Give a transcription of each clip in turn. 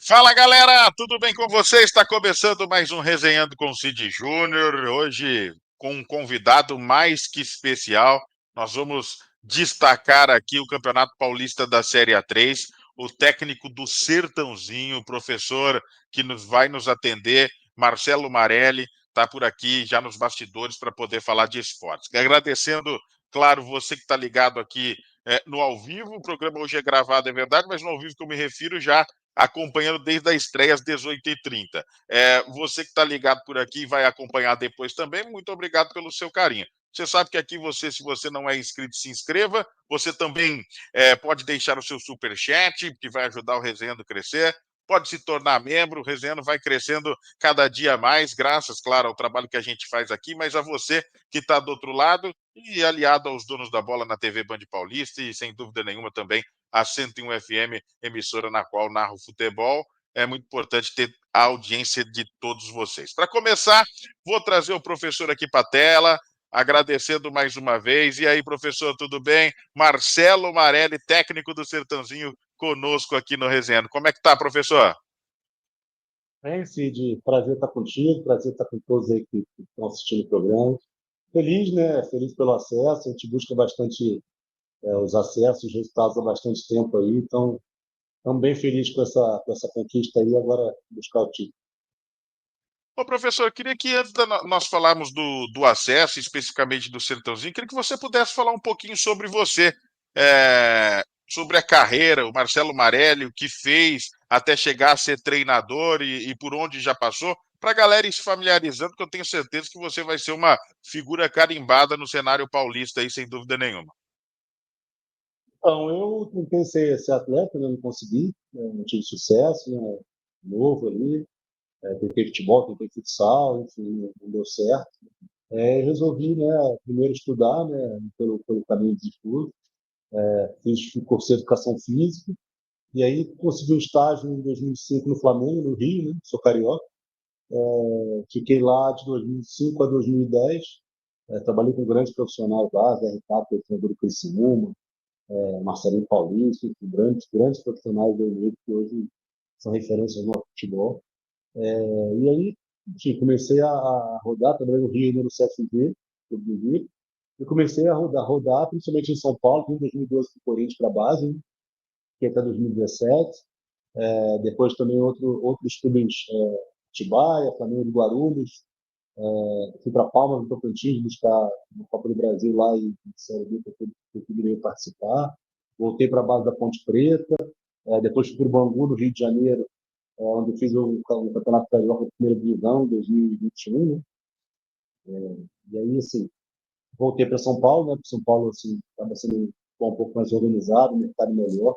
Fala galera, tudo bem com vocês? Está começando mais um Resenhando com Cid Júnior. Hoje com um convidado mais que especial. Nós vamos destacar aqui o Campeonato Paulista da Série A3, o técnico do Sertãozinho, o professor que vai nos atender, Marcelo Marelli, está por aqui já nos bastidores para poder falar de esportes. Agradecendo, claro, você que está ligado aqui no ao vivo. O programa hoje é gravado, é verdade, mas no ao vivo que eu me refiro já acompanhando desde a estreia às 18h30. Você que está ligado por aqui e vai acompanhar depois também, muito obrigado pelo seu carinho. Você sabe que aqui se você não é inscrito, se inscreva. Você também pode deixar o seu superchat, que vai ajudar o Resenhando a crescer. Pode se tornar membro, o Resenhando vai crescendo cada dia mais, graças, claro, ao trabalho que a gente faz aqui, mas a você que está do outro lado e aliado aos donos da bola na TV Band Paulista e, sem dúvida nenhuma, também a 101 FM, emissora na qual narro futebol. É muito importante ter a audiência de todos vocês. Para começar, vou trazer o professor aqui para a tela, agradecendo mais uma vez. E aí, professor, tudo bem? Marcelo Marelli, técnico do Sertãozinho, conosco aqui no Resenha. Como é que tá, professor? Bem, Cid, prazer estar contigo, prazer estar com todos aí que estão assistindo o programa. Feliz, né? Feliz pelo acesso. A gente busca bastante os acessos, os resultados há bastante tempo aí. Então, estamos bem felizes com essa conquista aí. Agora, buscar o título. Ô, professor, eu queria que antes de nós falarmos do acesso, especificamente do Sertãozinho, queria que você pudesse falar um pouquinho sobre você, sobre a carreira, o Marcelo Marelli, o que fez até chegar a ser treinador e por onde já passou, para a galera ir se familiarizando, que eu tenho certeza que você vai ser uma figura carimbada no cenário paulista aí, sem dúvida nenhuma. Então, eu tentei ser atleta, né? Não consegui, né? Não tive sucesso, né? Novo ali. Tentei futebol, tentei futsal, enfim, não deu certo. Resolvi, né, primeiro estudar, né, pelo caminho de estudo. Fiz curso de educação física. E aí consegui um estágio em 2005 no Flamengo, no Rio, né? Sou carioca. Fiquei lá de 2005 a 2010. Trabalhei com grandes profissionais lá, Zé Ricardo, que é treinador do Criciúma, Marcelinho Paulista, grandes profissionais do meio que hoje são referências no futebol. E aí, enfim, comecei a rodar, trabalhei no Rio ainda no CFV, Clube do Rio, e comecei a rodar, principalmente em São Paulo, em 2012 para o Corinthians para a base, né? Que até 2017. Depois também outros clubes, Atibaia, Flamengo de Guarulhos. Fui para Palmas, no Tocantins, buscar uma Copa do Brasil lá em Série B, que eu poderia participar. Voltei para a base da Ponte Preta. Depois fui para o Bangu, no Rio de Janeiro, onde eu fiz o Campeonato Carioca de Primeira Divisão, 2021. Né? E aí, assim, voltei para São Paulo, né? Porque São Paulo, assim, estava sendo um pouco mais organizado, um mercado melhor.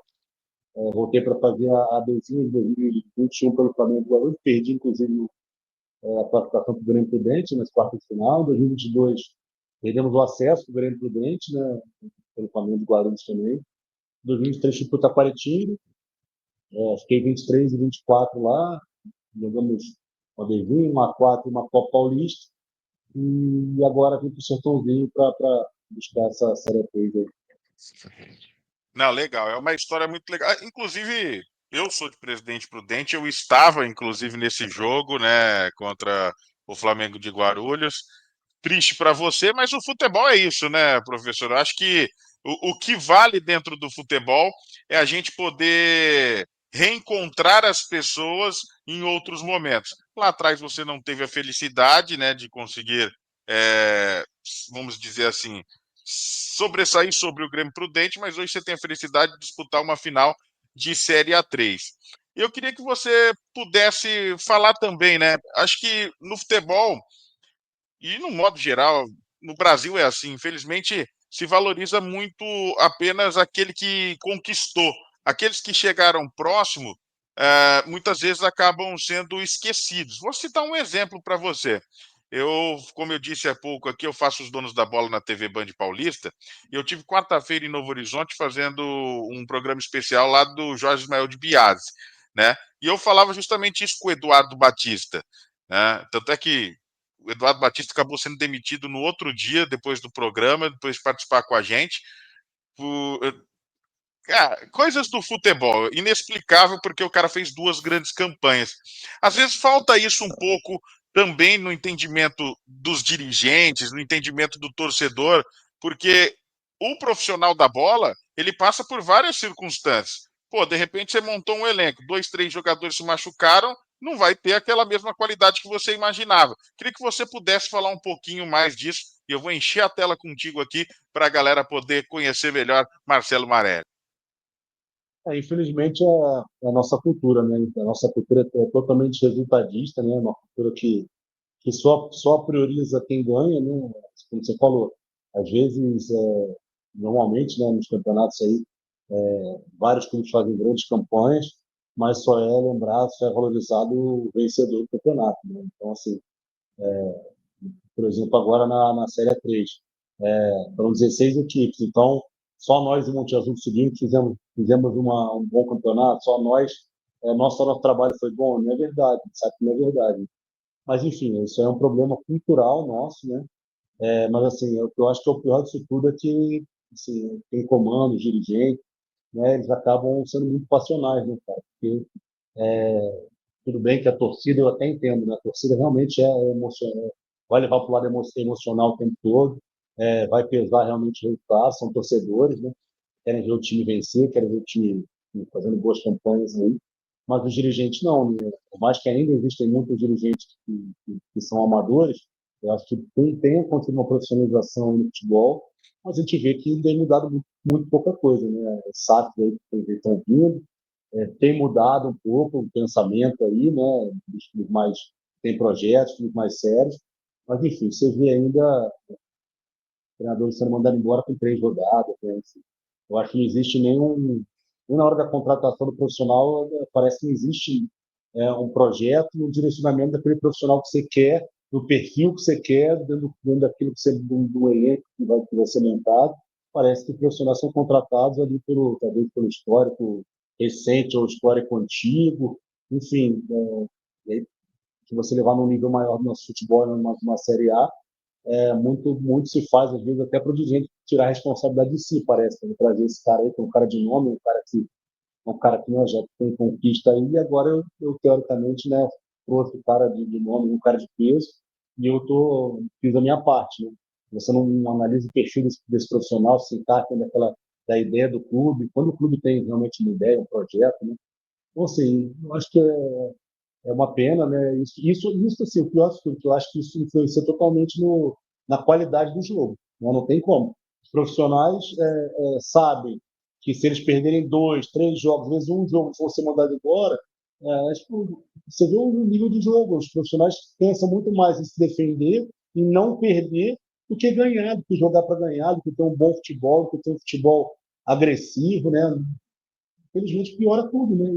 Voltei para fazer a Bezinha de 2021 pelo Flamengo do Guarulhos, perdi, inclusive, a classificação para o Grêmio Prudente nas quartas de final. Em 2022, perdemos o acesso para o Grêmio Prudente, né, pelo Flamengo do Guarulhos também. Em 2023, fui para o Taquaritinga, fiquei 23 e 24 lá, jogamos uma Bezinha, uma A4 e uma Copa Paulista. E agora vim para o Sertãozinho para buscar essa Série A3 aí. Não, legal, é uma história muito legal. Inclusive, eu sou de Presidente Prudente, eu estava, inclusive, nesse jogo, né, contra o Flamengo de Guarulhos. Triste para você, mas o futebol é isso, né, professor? Eu acho que o que vale dentro do futebol é a gente poder reencontrar as pessoas em outros momentos. Lá atrás você não teve a felicidade, né, de conseguir, é, vamos dizer assim, sobressair sobre o Grêmio Prudente, mas hoje você tem a felicidade de disputar uma final de Série A3. Eu queria que você pudesse falar também, né? Acho que no futebol e no modo geral, no Brasil é assim, infelizmente se valoriza muito apenas aquele que conquistou. Aqueles que chegaram próximo, muitas vezes acabam sendo esquecidos. Vou citar um exemplo para você. Eu, como eu disse há pouco aqui, eu faço os donos da bola na TV Band Paulista, e eu tive quarta-feira em Novo Horizonte fazendo um programa especial lá do Jorge Ismael de Biase, né? E eu falava justamente isso com o Eduardo Batista, né? Tanto é que o Eduardo Batista acabou sendo demitido no outro dia, depois do programa, depois de participar com a gente, por, Cara, coisas do futebol, inexplicável porque o cara fez 2 grandes campanhas. Às vezes falta isso um pouco também no entendimento dos dirigentes, no entendimento do torcedor, porque o profissional da bola, ele passa por várias circunstâncias. Pô, de repente você montou um elenco, 2, 3 jogadores se machucaram, não vai ter aquela mesma qualidade que você imaginava. Queria que você pudesse falar um pouquinho mais disso, e eu vou encher a tela contigo aqui para a galera poder conhecer melhor Marcelo Marelli. Infelizmente, é a nossa cultura, né? A nossa cultura é totalmente resultadista, né? Uma cultura que só prioriza quem ganha, né? Como você falou, às vezes, normalmente, né, nos campeonatos aí, vários clubes fazem grandes campanhas, mas só é lembrado, só é valorizado o vencedor do campeonato, né? Então, assim, por exemplo, agora na Série A3, foram 16 equipes, então só nós e o Monte Azul seguinte fizemos um bom campeonato, só nós, nosso trabalho foi bom, não é verdade, sabe que não é verdade. Mas, enfim, isso é um problema cultural nosso, né? Mas, assim, o que eu acho que é o pior disso tudo é que, assim, quem comanda, os dirigentes, né, eles acabam sendo muito passionais, né, cara? Porque tudo bem que a torcida, eu até entendo, né? A torcida realmente é emocional, vai levar para o lado emocional o tempo todo, vai pesar realmente o resultado, são torcedores, né? Querem ver o time vencer, querem ver o time fazendo boas campanhas aí, mas os dirigentes não, né? Por mais que ainda existem muitos dirigentes que são amadores, eu acho que tem acontecido uma profissionalização no futebol, mas a gente vê que tem mudado muito pouca coisa, né? SAF aí que estão vindo, tem mudado um pouco o pensamento aí, né? Dos clubes mais tem projetos, clubes mais sérios, mas enfim, você vê ainda treinadores sendo mandados embora com 3 rodadas, né? Assim, eu acho que não existe nem na hora da contratação do profissional, parece que não existe um projeto, um direcionamento daquele profissional que você quer, do perfil que você quer, dentro daquilo que você, do elenco que vai ser montado. Parece que os profissionais são contratados ali talvez pelo histórico recente ou histórico antigo, enfim, se você levar num nível maior do nosso futebol, numa Série A, muito se faz, às vezes, até para o dirigente tirar a responsabilidade de si, parece, né? Trazer esse cara aí, que é um cara de nome, um cara que, né, já tem conquista aí, e agora eu teoricamente, né, trouxe o cara de nome, um cara de peso, e fiz a minha parte, né? Você não analisa o perfil desse profissional, se está tendo da ideia do clube, quando o clube tem realmente uma ideia, um projeto, né? Então, assim, eu acho que é uma pena, né? Isso assim, o pior de tudo, que eu acho que isso influencia totalmente na qualidade do jogo, né? Não tem como. Os profissionais sabem que se eles perderem 2, 3 jogos, às vezes um jogo for ser mandado embora, tipo, você vê o nível de jogo. Os profissionais pensam muito mais em se defender e não perder do que ganhar, do que jogar para ganhar, do que ter um bom futebol, do que ter um futebol agressivo, né? Infelizmente piora tudo, né?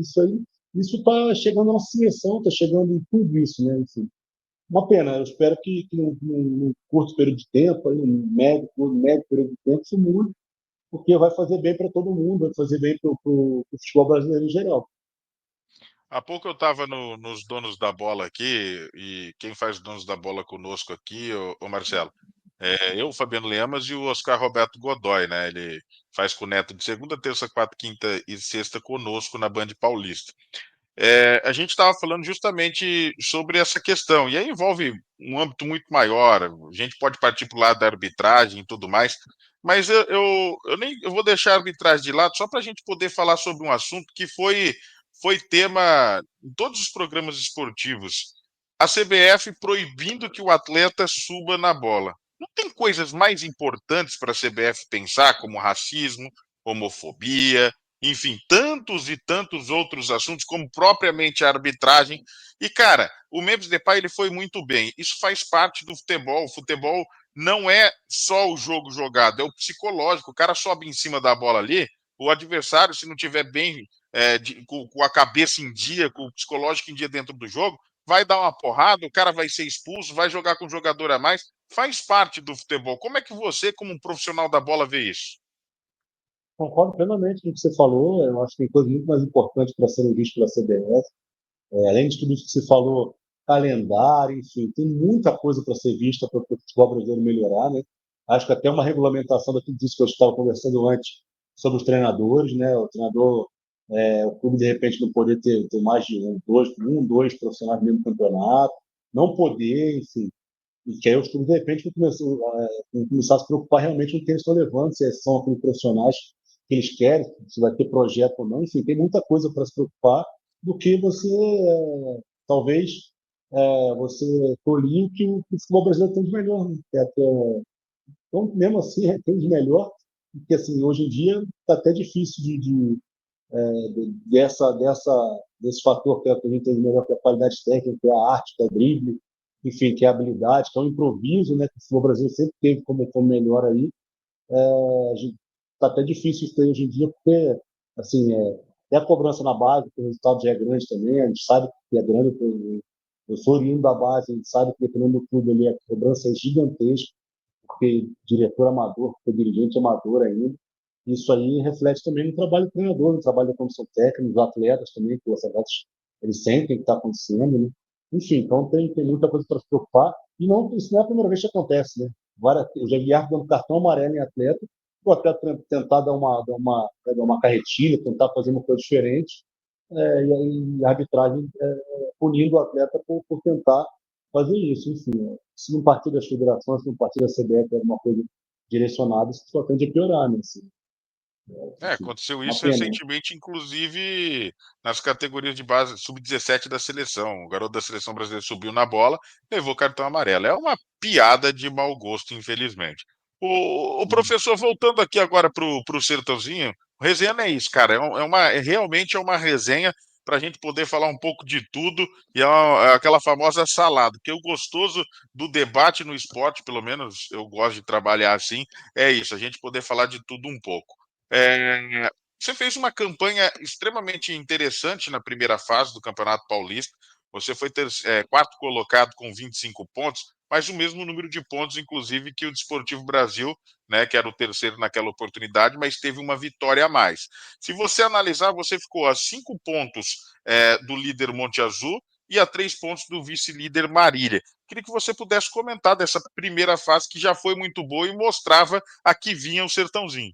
Isso está chegando na nossa seleção, está chegando em tudo isso, né? Enfim, uma pena. Eu espero que num curto período de tempo, aí, num médio período de tempo, isso mude, porque vai fazer bem para todo mundo, vai fazer bem para o futebol brasileiro em geral. Há pouco eu estava nos donos da bola aqui, e quem faz os donos da bola conosco aqui, o Marcelo, eu, o Fabiano Lemas e o Oscar Roberto Godoy, né? Ele faz com o Neto de segunda, terça, quarta, quinta e sexta conosco na Band Paulista. A gente estava falando justamente sobre essa questão, e aí envolve um âmbito muito maior. A gente pode partir para o lado da arbitragem e tudo mais, mas eu vou deixar a arbitragem de lado só para a gente poder falar sobre um assunto que foi tema em todos os programas esportivos. A CBF proibindo que o atleta suba na bola. Não tem coisas mais importantes para a CBF pensar, como racismo, homofobia, enfim, tantos e tantos outros assuntos, como propriamente a arbitragem. E, cara, o Memphis Depay ele foi muito bem. Isso faz parte do futebol. O futebol não é só o jogo jogado, é o psicológico. O cara sobe em cima da bola ali, o adversário, se não tiver bem com a cabeça em dia, com o psicológico em dia dentro do jogo, vai dar uma porrada, o cara vai ser expulso, vai jogar com um jogador a mais. Faz parte do futebol. Como é que você, como um profissional da bola, vê isso? Concordo plenamente com o que você falou. Eu acho que tem coisas muito mais importantes para serem vistas pela CBF. Além de tudo isso que você falou, calendário, enfim, tem muita coisa para ser vista para o futebol brasileiro melhorar, né? Acho que até uma regulamentação daquilo disso que eu estava conversando antes sobre os treinadores, né? O treinador, o clube de repente não poder ter mais de dois profissionais no mesmo campeonato, não poder, enfim. E que aí os clubes, de repente, vão começar a se preocupar realmente com o que eles estão levando, se são aqueles profissionais que eles querem, se vai ter projeto ou não. Enfim, tem muita coisa para se preocupar do que você, talvez, você tolir o que o futebol brasileiro tem de melhor. Né? Então, mesmo assim, tem de melhor, porque assim, hoje em dia está até difícil desse fator que a gente tem de melhor, que é a qualidade técnica, que é a arte, que é o drible, enfim, que é a habilidade, que é o improviso, né, que o futebol brasileiro sempre teve como melhor aí. Está até difícil isso aí hoje em dia, porque assim, até a cobrança na base, que o resultado já é grande também, a gente sabe que é grande, eu sou oriundo da base, a gente sabe que dependendo do clube ali, a cobrança é gigantesca, porque diretor amador, porque dirigente amador ainda. Isso aí reflete também no trabalho do treinador, no trabalho da comissão técnica, dos atletas também, que os atletas eles sentem o que está acontecendo, né? Enfim, então tem muita coisa para se preocupar. E não, isso não é a primeira vez que acontece, né? Eu já vi árbitro dando cartão amarelo em atleta, o atleta tentar dar uma carretilha, tentar fazer uma coisa diferente, e a arbitragem punindo o atleta por tentar fazer isso. Enfim, se não partir das federações, se não partir da CBF, alguma coisa direcionada, isso só tende a piorar, né? Assim, enfim, Aconteceu uma isso pena. Né? recentemente, inclusive nas categorias de base sub-17 da seleção. O garoto da seleção brasileira subiu na bola, levou cartão amarelo. É uma piada de mau gosto, infelizmente. O professor, voltando aqui agora para o Sertãozinho, resenha não é isso, cara. Realmente é uma resenha para a gente poder falar um pouco de tudo e é aquela famosa salada. Porque o gostoso do debate no esporte, pelo menos eu gosto de trabalhar assim, é isso, a gente poder falar de tudo um pouco. É, você fez uma campanha extremamente interessante na primeira fase do Campeonato Paulista. Você foi quarto colocado com 25 pontos, mas o mesmo número de pontos, inclusive, que o Desportivo Brasil, né, que era o terceiro naquela oportunidade, mas teve uma vitória a mais. Se você analisar, você ficou a 5 pontos do líder Monte Azul e a 3 pontos do vice-líder Marília. Queria que você pudesse comentar dessa primeira fase que já foi muito boa e mostrava a que vinha o Sertãozinho.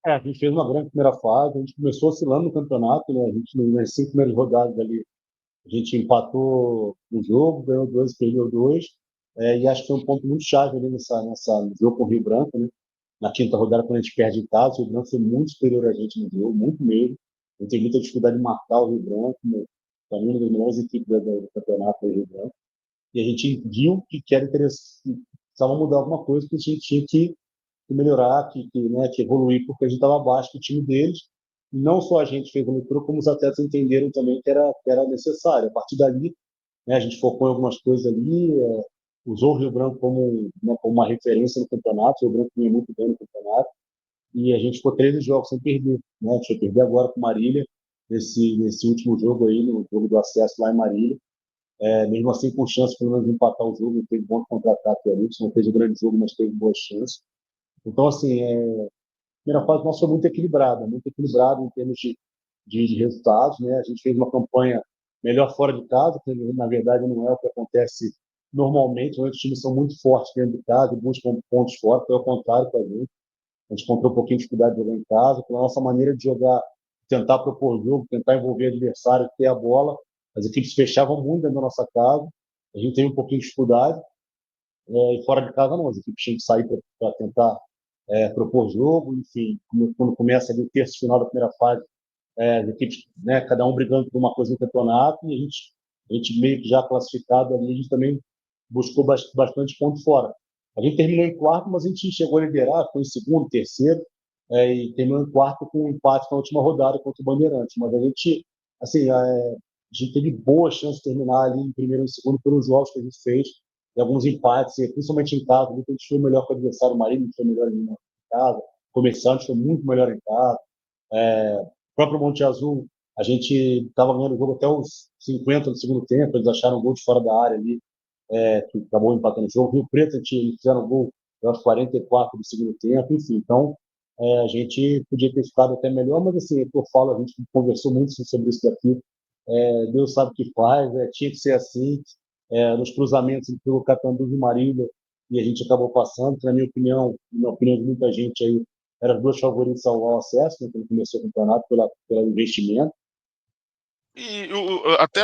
A gente fez uma grande primeira fase, a gente começou oscilando no campeonato, né? A gente, nas 5 primeiras rodadas ali, a gente empatou um jogo, ganhou dois, perdeu dois, e acho que foi um ponto muito chave ali no jogo com o Rio Branco, né? Na quinta rodada, quando a gente perde em casa, o Rio Branco foi muito superior a gente no jogo, muito mesmo. A gente tem muita dificuldade de marcar o Rio Branco, né? Também uma das melhores equipes do campeonato, o Rio Branco. E a gente viu que era interessante, que precisava mudar alguma coisa, que a gente tinha que melhorar, né, que evoluir, porque a gente estava abaixo do time deles. E não só a gente fez a leitura, como os atletas entenderam também que era necessário. A partir dali, né, a gente focou em algumas coisas ali, usou o Rio Branco como uma referência no campeonato. O Rio Branco vinha muito bem no campeonato. E a gente ficou 13 jogos sem perder. Né? A gente vai perder agora com Marília, nesse último jogo aí, no jogo do acesso lá em Marília. Mesmo assim, com chance pelo menos de empatar o jogo, teve bom contra-ataque ali, não fez um grande jogo, mas teve boas chances. Então, assim, a primeira fase nossa foi muito equilibrada em termos de resultados. Né? A gente fez uma campanha melhor fora de casa, que na verdade não é o que acontece normalmente. Os times são muito fortes dentro de casa e buscam pontos fora, foi ao contrário com a gente. A gente encontrou um pouquinho de dificuldade de jogar em casa, pela nossa maneira de jogar, tentar propor jogo, tentar envolver o adversário, ter a bola. As equipes fechavam muito dentro da nossa casa, a gente teve um pouquinho de dificuldade, e fora de casa não, as equipes tinham que sair para tentar propor jogo, enfim, quando começa ali o terço final da primeira fase, as equipes, né, cada um brigando por uma coisa no campeonato, e a gente meio que já classificado ali, a gente também buscou bastante pontos fora. A gente terminou em quarto, mas a gente chegou a liderar, foi em segundo, terceiro, e terminou em quarto com um empate na última rodada contra o Bandeirantes. Mas a gente, assim, a gente teve boa chance de terminar ali em primeiro e segundo pelos jogos que a gente fez, e alguns empates, principalmente em casa, a gente foi melhor que o adversário, o Marinho foi melhor em casa, o Comerciante foi muito melhor em casa, o próprio Monte Azul, a gente estava ganhando o jogo até os 50 do segundo tempo, eles acharam um gol de fora da área ali, que acabou empatando o jogo. O Rio Preto, eles fizeram um gol aos 44 do segundo tempo, enfim. Então, a gente podia ter ficado até melhor, mas assim, eu falo, a gente conversou muito sobre isso daqui. Deus sabe o que faz, tinha que ser assim. Nos cruzamentos entre o Catanduva e Marília, e a gente acabou passando, que, na minha opinião, e na opinião de muita gente aí, eram as duas favoritas ao acesso, né, quando começou o campeonato, pelo investimento. E até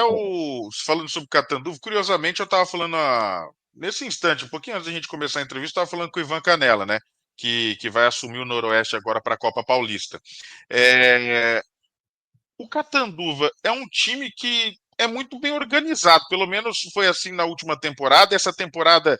falando sobre Catanduva, curiosamente eu estava falando nesse instante, um pouquinho antes da gente começar a entrevista, estava falando com o Ivan Canella, né? Que vai assumir o Noroeste agora para a Copa Paulista. É, o Catanduva é um time que é muito bem organizado, pelo menos foi assim na última temporada. Essa temporada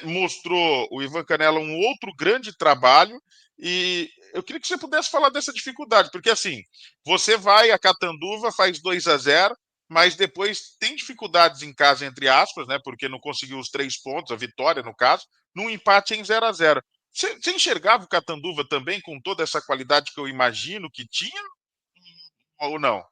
mostrou o Ivan Canella um outro grande trabalho e eu queria que você pudesse falar dessa dificuldade, porque assim, você vai a Catanduva, faz 2-0, mas depois tem dificuldades em casa, entre aspas, né? Porque não conseguiu os 3 pontos, a vitória, no caso, num empate em 0-0. Você enxergava o Catanduva também com toda essa qualidade que eu imagino que tinha ou não?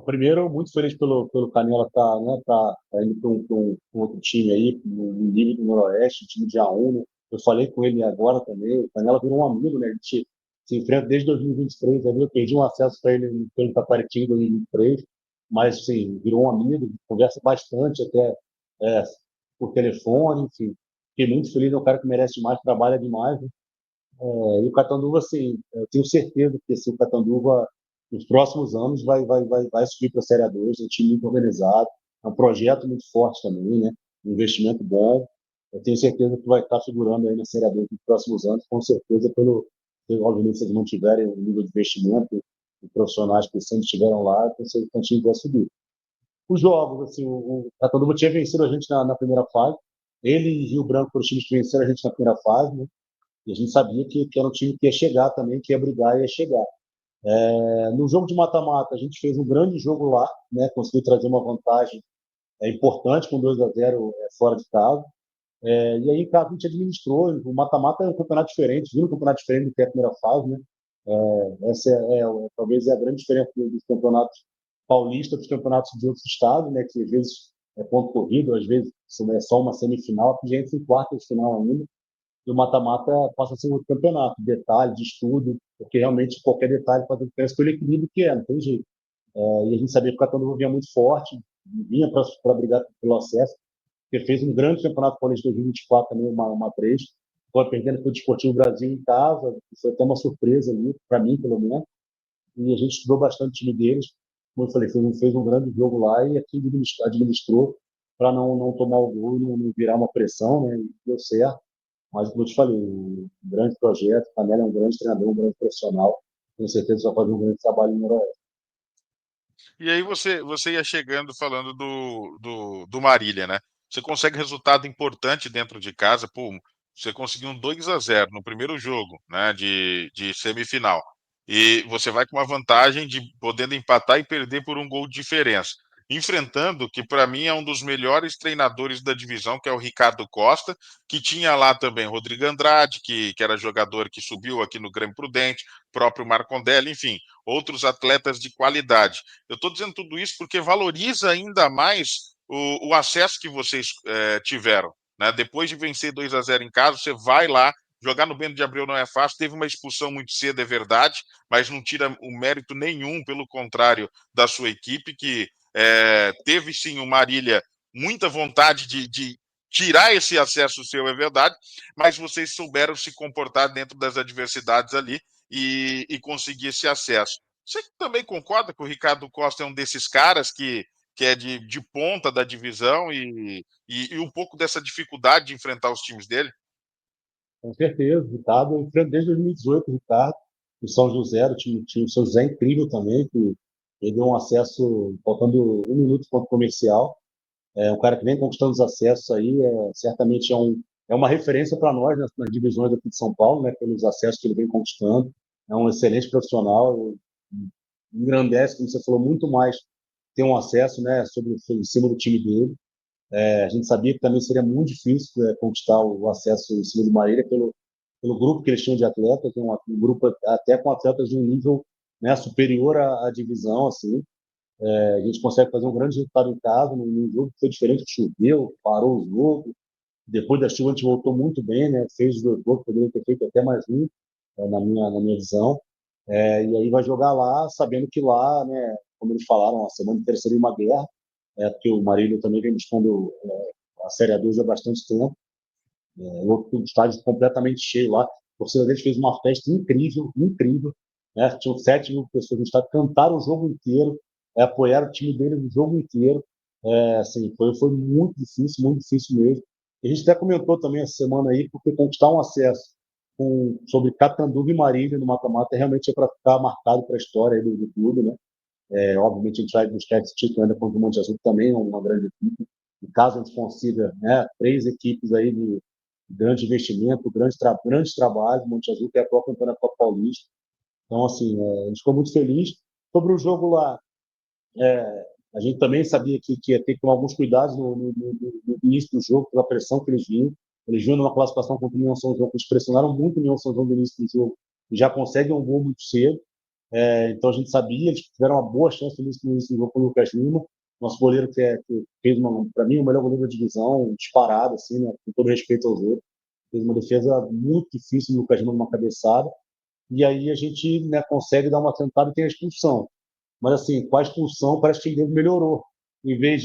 Primeiro, muito feliz pelo Canela estar, né, tá indo para um outro time aí, no nível do Noroeste, time de A1, né? Eu falei com ele agora também, o Canela virou um amigo, né? A gente se enfrenta desde 2023, ali eu perdi um acesso para ele pelo Taquaritinga em 2023, mas, assim, virou um amigo, conversa bastante até é, por telefone, enfim. Fiquei muito feliz, é um cara que merece demais, trabalha demais, né? E o Catanduva, assim, eu tenho certeza que assim, o Catanduva, nos próximos anos, vai subir para a Série A2, é um time muito organizado, é um projeto muito forte também, né? Um investimento bom. Eu tenho certeza que vai estar figurando aí na Série A2 nos próximos anos, com certeza, obviamente, se eles não tiverem o nível de investimento e profissionais que sempre estiveram lá, com certeza que o time vai subir. Os jogos, assim, o Catanduva tinha vencido a gente na primeira fase, ele e Rio Branco foram os times que venceram a gente na primeira fase, né? E a gente sabia que era um time que ia chegar também, que ia brigar e ia chegar. No jogo de mata-mata, a gente fez um grande jogo lá, né? Conseguiu trazer uma vantagem importante com 2-0 fora de casa. E aí, em casa, a gente administrou. O mata-mata é um campeonato diferente, viu? Um campeonato diferente do que é a primeira fase, né? Essa talvez é a grande diferença dos campeonatos paulistas dos campeonatos de outros estados, né? Que às vezes é ponto corrido, às vezes é só uma semifinal, aqui a gente tem quarta de final ainda e o mata-mata passa a ser um campeonato, detalhe, de estudo, porque realmente qualquer detalhe faz a diferença pelo equilíbrio que é, não tem jeito. E a gente sabia que o Catanduva vinha muito forte, vinha para brigar pelo acesso, porque fez um grande campeonato paulista 2024 também, uma 3, foi perdendo para o Desportivo Brasil em casa, foi até uma surpresa ali, para mim pelo menos, e a gente estudou bastante o time deles, como eu falei, fez um grande jogo lá e aqui administrou para não tomar o gol, não virar uma pressão, né, e deu certo. Mas, como eu te falei, um grande projeto, o Canela é um grande treinador, um grande profissional. Tenho certeza que vai fazer um grande trabalho no Noroeste. E aí você ia chegando falando do Marília, né? Você consegue resultado importante dentro de casa, pô, você conseguiu um 2-0 no primeiro jogo, né, de semifinal. E você vai com uma vantagem de podendo empatar e perder por um gol de diferença. Enfrentando, que para mim é um dos melhores treinadores da divisão, que é o Ricardo Costa, que tinha lá também Rodrigo Andrade, que era jogador que subiu aqui no Grêmio Prudente, próprio Marcondelli, enfim, outros atletas de qualidade. Eu estou dizendo tudo isso porque valoriza ainda mais o acesso que vocês tiveram. Né? Depois de vencer 2-0 em casa, você vai lá. Jogar no Bento de Abreu não é fácil. Teve uma expulsão muito cedo, é verdade, mas não tira o mérito nenhum, pelo contrário, da sua equipe, que teve sim o Marília muita vontade de tirar esse acesso seu, é verdade, mas vocês souberam se comportar dentro das adversidades ali e conseguir esse acesso. Você também concorda que o Ricardo Costa é um desses caras que é de ponta da divisão e um pouco dessa dificuldade de enfrentar os times dele? Com certeza, o Ricardo, eu enfrento desde 2018, o Ricardo, o São José, o São José é incrível também, que ele deu um acesso, faltando 1 minuto para o comercial. É um cara que vem conquistando os acessos aí, certamente é uma referência para nós nas divisões aqui de São Paulo, né, pelos acessos que ele vem conquistando. É um excelente profissional, engrandece, como você falou, muito mais ter um acesso, né, em cima do time dele. A gente sabia que também seria muito difícil conquistar o acesso em cima do Marília pelo grupo que eles tinham de atletas, tem um grupo até com atletas de um nível, né, superior à divisão, assim. A gente consegue fazer um grande resultado em casa, num jogo que foi diferente, choveu, parou o jogo. Depois da chuva a gente voltou muito bem, né, fez os 2 gols, poderia ter feito até mais um, na minha visão. E aí vai jogar lá, sabendo que lá, né, como eles falaram, a semana inteira seria uma guerra, porque o Marília também vem buscando a Série A2 há bastante tempo. O estádio completamente cheio lá. torcida deles fez uma festa incrível, incrível, né? Tinham 7.000 pessoas no estádio, cantaram o jogo inteiro, apoiaram o time dele o jogo inteiro. Assim, foi muito difícil mesmo. A gente até comentou também essa semana aí, porque conquistar um acesso sobre Catanduva e Marília no mata-mata realmente é para ficar marcado para a história aí do clube, né? Obviamente a gente vai buscar esse título ainda contra o Monte Azul, que também é uma grande equipe. E caso a gente consiga, né, 3 equipes aí de grande investimento, grandes trabalhos, Monte Azul, que é a própria campeã da Copa Paulista. Então, assim, a gente ficou muito feliz. Sobre o jogo lá, a gente também sabia que ia ter que tomar alguns cuidados no início do jogo, pela pressão que eles vinham. Eles vinham numa classificação contra o União São João, que eles pressionaram muito o União São João no início do jogo, e já conseguem um gol muito cedo. Então a gente sabia, eles tiveram uma boa chance no início do jogo com o Lucas Lima, nosso goleiro que fez, para mim, o melhor goleiro da divisão, disparado, assim, né, com todo respeito ao jogo. Fez uma defesa muito difícil no Lucas Lima numa cabeçada, e aí a gente, né, consegue dar uma tentada e tem a expulsão. Mas, assim, com a expulsão, parece que o time melhorou. Em vez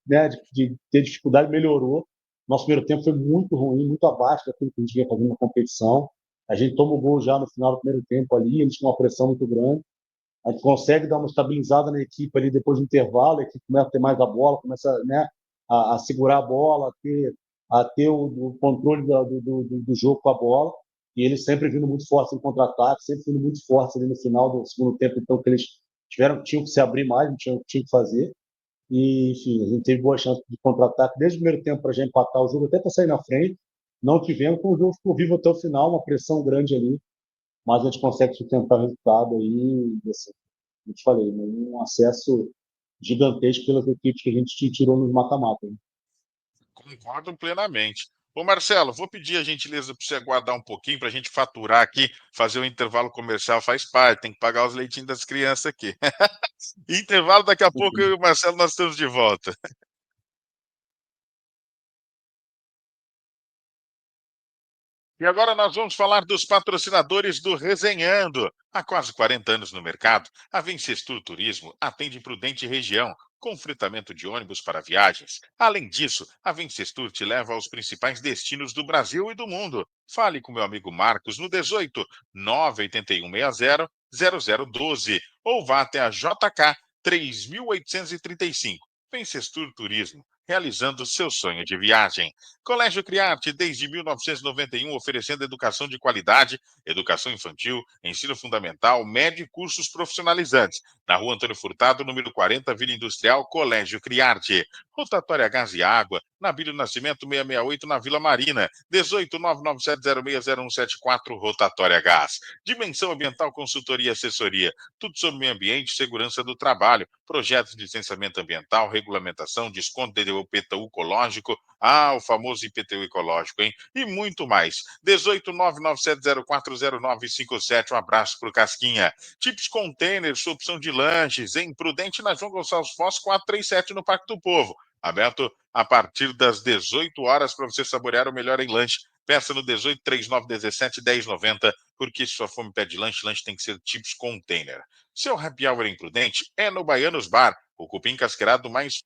né, de ter dificuldade, melhorou. Nosso primeiro tempo foi muito ruim, muito abaixo daquilo que a gente ia fazendo na competição. A gente toma o gol já no final do primeiro tempo ali, eles tinham uma pressão muito grande. A gente consegue dar uma estabilizada na equipe ali depois do intervalo, a equipe começa a ter mais a bola, começa, né, a segurar a bola, a ter o controle do jogo com a bola. E eles sempre vindo muito fortes em contra-ataque, sempre vindo muito fortes ali no final do segundo tempo, então que eles tinham que se abrir mais, não tinham que fazer. E, enfim, a gente teve boa chance de contra-ataque desde o primeiro tempo para já empatar o jogo, até para sair na frente. Não tivemos, com o jogo ficou vivo até o final, uma pressão grande ali, mas a gente consegue sustentar o resultado aí, assim, como eu te falei, um acesso gigantesco pelas equipes que a gente tirou nos mata-mata. Né? Concordo plenamente. Ô Marcelo, vou pedir a gentileza para você aguardar um pouquinho para a gente faturar aqui, fazer o intervalo comercial faz parte, tem que pagar os leitinhos das crianças aqui. Intervalo, daqui a pouco eu e o Marcelo nós estamos de volta. E agora nós vamos falar dos patrocinadores do Resenhando. Há quase 40 anos no mercado, a Vencestur Turismo atende Prudente Região, com fretamento de ônibus para viagens. Além disso, a Vencestur te leva aos principais destinos do Brasil e do mundo. Fale com meu amigo Marcos no 18 98160 0012 ou vá até a JK 3835. Vencestur Turismo, realizando seu sonho de viagem. Colégio Criarte, desde 1991, oferecendo educação de qualidade, educação infantil, ensino fundamental, médio e cursos profissionalizantes. Na rua Antônio Furtado, número 40, Vila Industrial, Colégio Criarte. Rotatória Gás e Água, na Bílio Nascimento 668, na Vila Marina. 18 997060174, Rotatória Gás. Dimensão Ambiental, Consultoria e Assessoria. Tudo sobre meio ambiente e segurança do trabalho. Projetos de licenciamento ambiental, regulamentação, desconto de IPTU ecológico, o famoso IPTU ecológico, hein? E muito mais. 18 997040957. Um abraço pro Casquinha. Tips Container, sua opção de lanches, em Prudente, na João Gonçalves Foz, 437, no Parque do Povo. Aberto a partir das 18 horas para você saborear o melhor em lanche. Peça no 18 3917 1090, porque se sua fome pede lanche, lanche tem que ser Tips Container. Seu happy hour em Prudente é no Baianos Bar, o cupim casqueirado mais de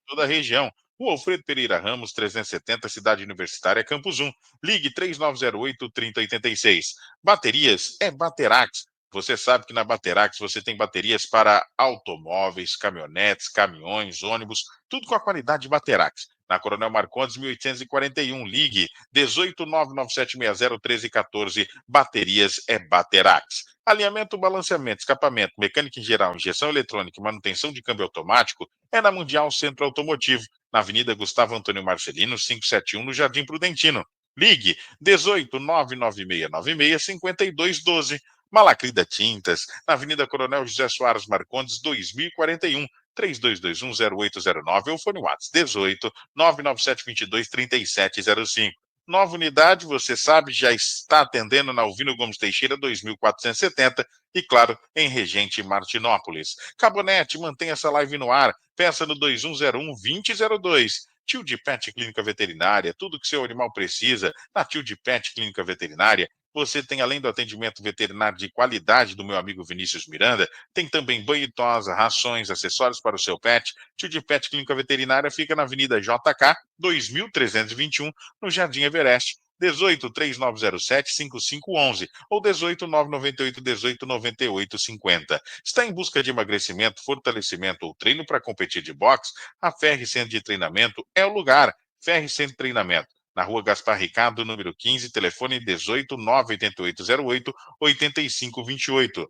toda a região. O Alfredo Pereira Ramos, 370, Cidade Universitária, Campus 1. Ligue 3908-3086. Baterias é Baterax. Você sabe que na Baterax você tem baterias para automóveis, caminhonetes, caminhões, ônibus, tudo com a qualidade de Baterax. Na Coronel Marcondes, 1841. Ligue 18997601314. Baterias é Baterax. Alinhamento, balanceamento, escapamento, mecânica em geral, injeção eletrônica e manutenção de câmbio automático é na Mundial Centro Automotivo, na Avenida Gustavo Antônio Marcelino, 571, no Jardim Prudentino. Ligue 18 99696 5212. Malacrida Tintas, na Avenida Coronel José Soares Marcondes, 2041. 32210809 ou fone WhatsApp 18 99722 3705. Nova unidade, você sabe, já está atendendo na Alvino Gomes Teixeira 2470 e, claro, em Regente Martinópolis. Cabonete, mantenha essa live no ar. Peça no 2101-2002. Tio de Pet Clínica Veterinária, tudo que seu animal precisa. Na Tio de Pet Clínica Veterinária, você tem, além do atendimento veterinário de qualidade do meu amigo Vinícius Miranda, tem também banho e tosa, rações, acessórios para o seu pet. Tio de Pet Clínica Veterinária fica na Avenida JK 2321, no Jardim Everest. 18 3907 5511 ou 18 998 18 98 50. Está em busca de emagrecimento, fortalecimento ou treino para competir de boxe? A Ferre Centro de Treinamento é o lugar. Ferre Centro de Treinamento, na Rua Gaspar Ricardo, número 15, telefone 18 98808 8528.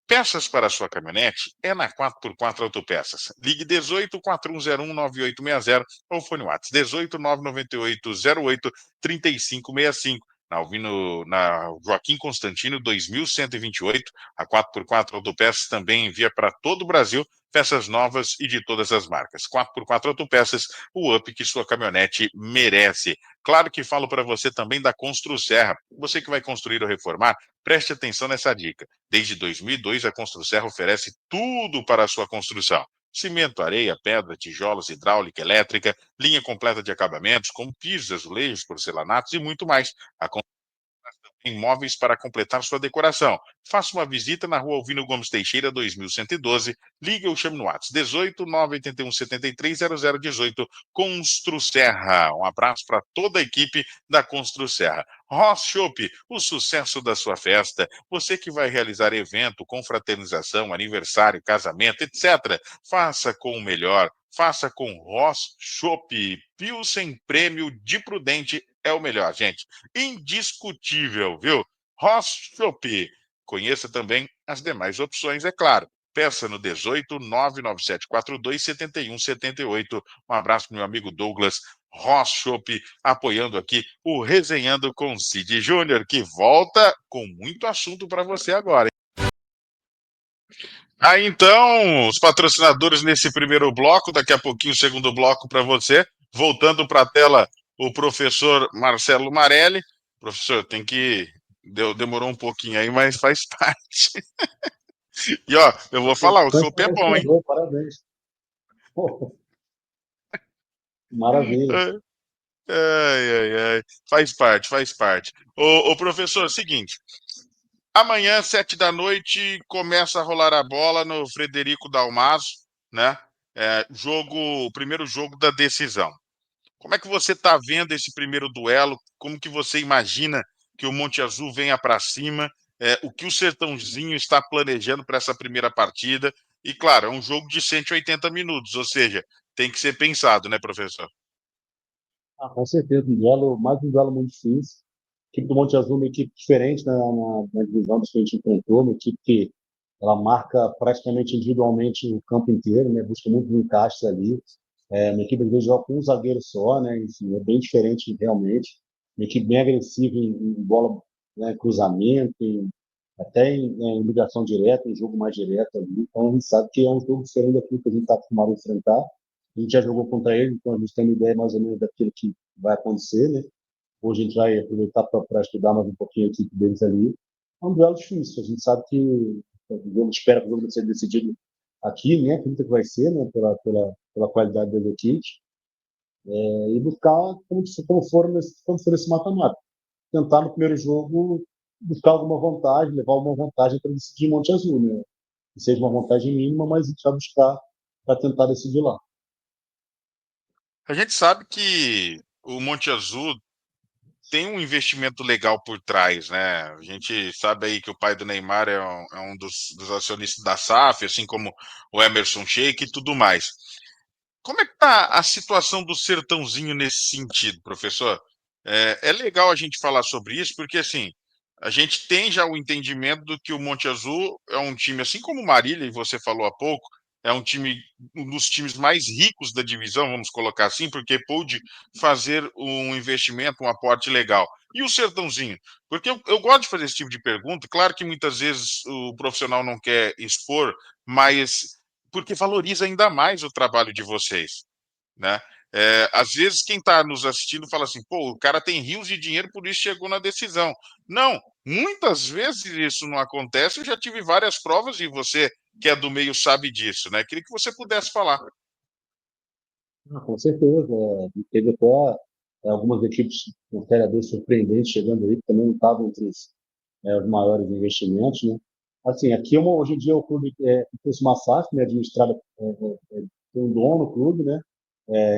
Peças para sua caminhonete é na 4x4 Autopeças. Ligue 18 4101 9860 ou fone WhatsApp 18 998 08 3565. Na Joaquim Constantino 2128, a 4x4 Autopeças também envia para todo o Brasil peças novas e de todas as marcas. 4x4 Autopeças, o up que sua caminhonete merece. Claro que falo para você também da Construserra. Você que vai construir ou reformar, preste atenção nessa dica. Desde 2002, a Construserra oferece tudo para a sua construção: cimento, areia, pedra, tijolos, hidráulica, elétrica, linha completa de acabamentos, como pisos, azulejos, porcelanatos e muito mais. A em móveis para completar sua decoração. Faça uma visita na Rua Alvino Gomes Teixeira, 2112. Ligue ou chame no WhatsApp 18 981 73 0018. Construserra. Um abraço para toda a equipe da Construserra. Ross Shop, o sucesso da sua festa. Você que vai realizar evento, confraternização, aniversário, casamento, etc. Faça com o melhor. Faça com Ross Shop. Pilsen Prêmio de Prudente é o melhor, gente. Indiscutível, viu? Ross Shop. Conheça também as demais opções, é claro. Peça no 18 99742 7178. Um abraço pro meu amigo Douglas Ross Shop, apoiando aqui o Resenhando com Cid Júnior, que volta com muito assunto para você agora, hein? Aí então, os patrocinadores nesse primeiro bloco, daqui a pouquinho o segundo bloco para você. Voltando para a tela, o professor Marcelo Marelli. Professor, tem que. Demorou um pouquinho aí, mas faz parte. E ó, eu vou falar, o chopp é bom, hein? Parabéns. Pô, maravilha. Ai, ai, ai. Faz parte, faz parte. Ô, professor, seguinte. Amanhã, 7 da noite, começa a rolar a bola no Frederico Dalmaso, né? O primeiro jogo da decisão. Como é que você está vendo esse primeiro duelo? Como que você imagina que o Monte Azul venha para cima? O que o Sertãozinho está planejando para essa primeira partida? E, claro, é um jogo de 180 minutos, ou seja, tem que ser pensado, né, professor? Com certeza, mais um duelo muito difícil. A equipe do Monte Azul é uma equipe diferente na divisão que a gente enfrentou, uma equipe que ela marca praticamente individualmente o campo inteiro, né? Busca muito encaixes ali. Uma equipe às vezes joga com um zagueiro só, né? Enfim, é bem diferente realmente. Uma equipe bem agressiva em bola, né? Cruzamento, até em ligação direta, em jogo mais direto ali. Então a gente sabe que é um jogo diferente daquilo que a gente está acostumado a enfrentar. A gente já jogou contra ele, então a gente tem uma ideia mais ou menos daquilo que vai acontecer, né? Hoje a gente vai aproveitar para estudar mais um pouquinho a equipe deles ali. É um duelo difícil, a gente sabe que o jogo espera que o jogo vai ser decidido aqui, né? Acredita que vai ser, né? Pela qualidade das equipes. E buscar, como for esse mata-mata. Tentar no primeiro jogo buscar alguma vantagem, levar uma vantagem para decidir em Monte Azul, né? Que seja uma vantagem mínima, mas a gente vai buscar para tentar decidir lá. A gente sabe que o Monte Azul tem um investimento legal por trás, né? A gente sabe aí que o pai do Neymar é um dos acionistas da SAF, assim como o Emerson Sheik e tudo mais. Como é que está a situação do Sertãozinho nesse sentido, professor? É legal a gente falar sobre isso, porque assim, a gente tem já o entendimento do que o Monte Azul é um time, assim como o Marília, e você falou há pouco, é um dos times mais ricos da divisão, vamos colocar assim, porque pôde fazer um investimento, um aporte legal. E o Sertãozinho? Porque eu gosto de fazer esse tipo de pergunta. Claro que muitas vezes o profissional não quer expor, mas porque valoriza ainda mais o trabalho de vocês, né? Às vezes quem está nos assistindo fala assim, pô, o cara tem rios de dinheiro, por isso chegou na decisão. Não, muitas vezes isso não acontece. Eu já tive várias provas e você que é do meio sabe disso, né? Queria que você pudesse falar. Com certeza. Teve até algumas equipes com Série B surpreendentes chegando aí, que também não estavam entre os maiores investimentos, né? Assim, aqui hoje em dia o clube tem uma SAF, né, administrada, tem um dono no clube, né?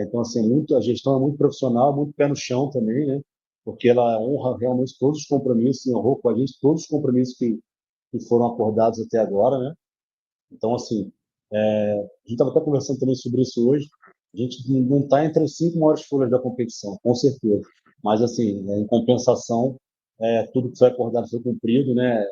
Então, assim, a gestão é muito profissional, muito pé no chão também, né? porque ela honra realmente todos os compromissos, e honrou com a gente todos os compromissos que foram acordados até agora, né? Então, assim, a gente estava até conversando também sobre isso hoje. A gente não está entre as 5 maiores folhas da competição, com certeza. Mas, assim, em compensação, tudo que foi acordado foi cumprido, né?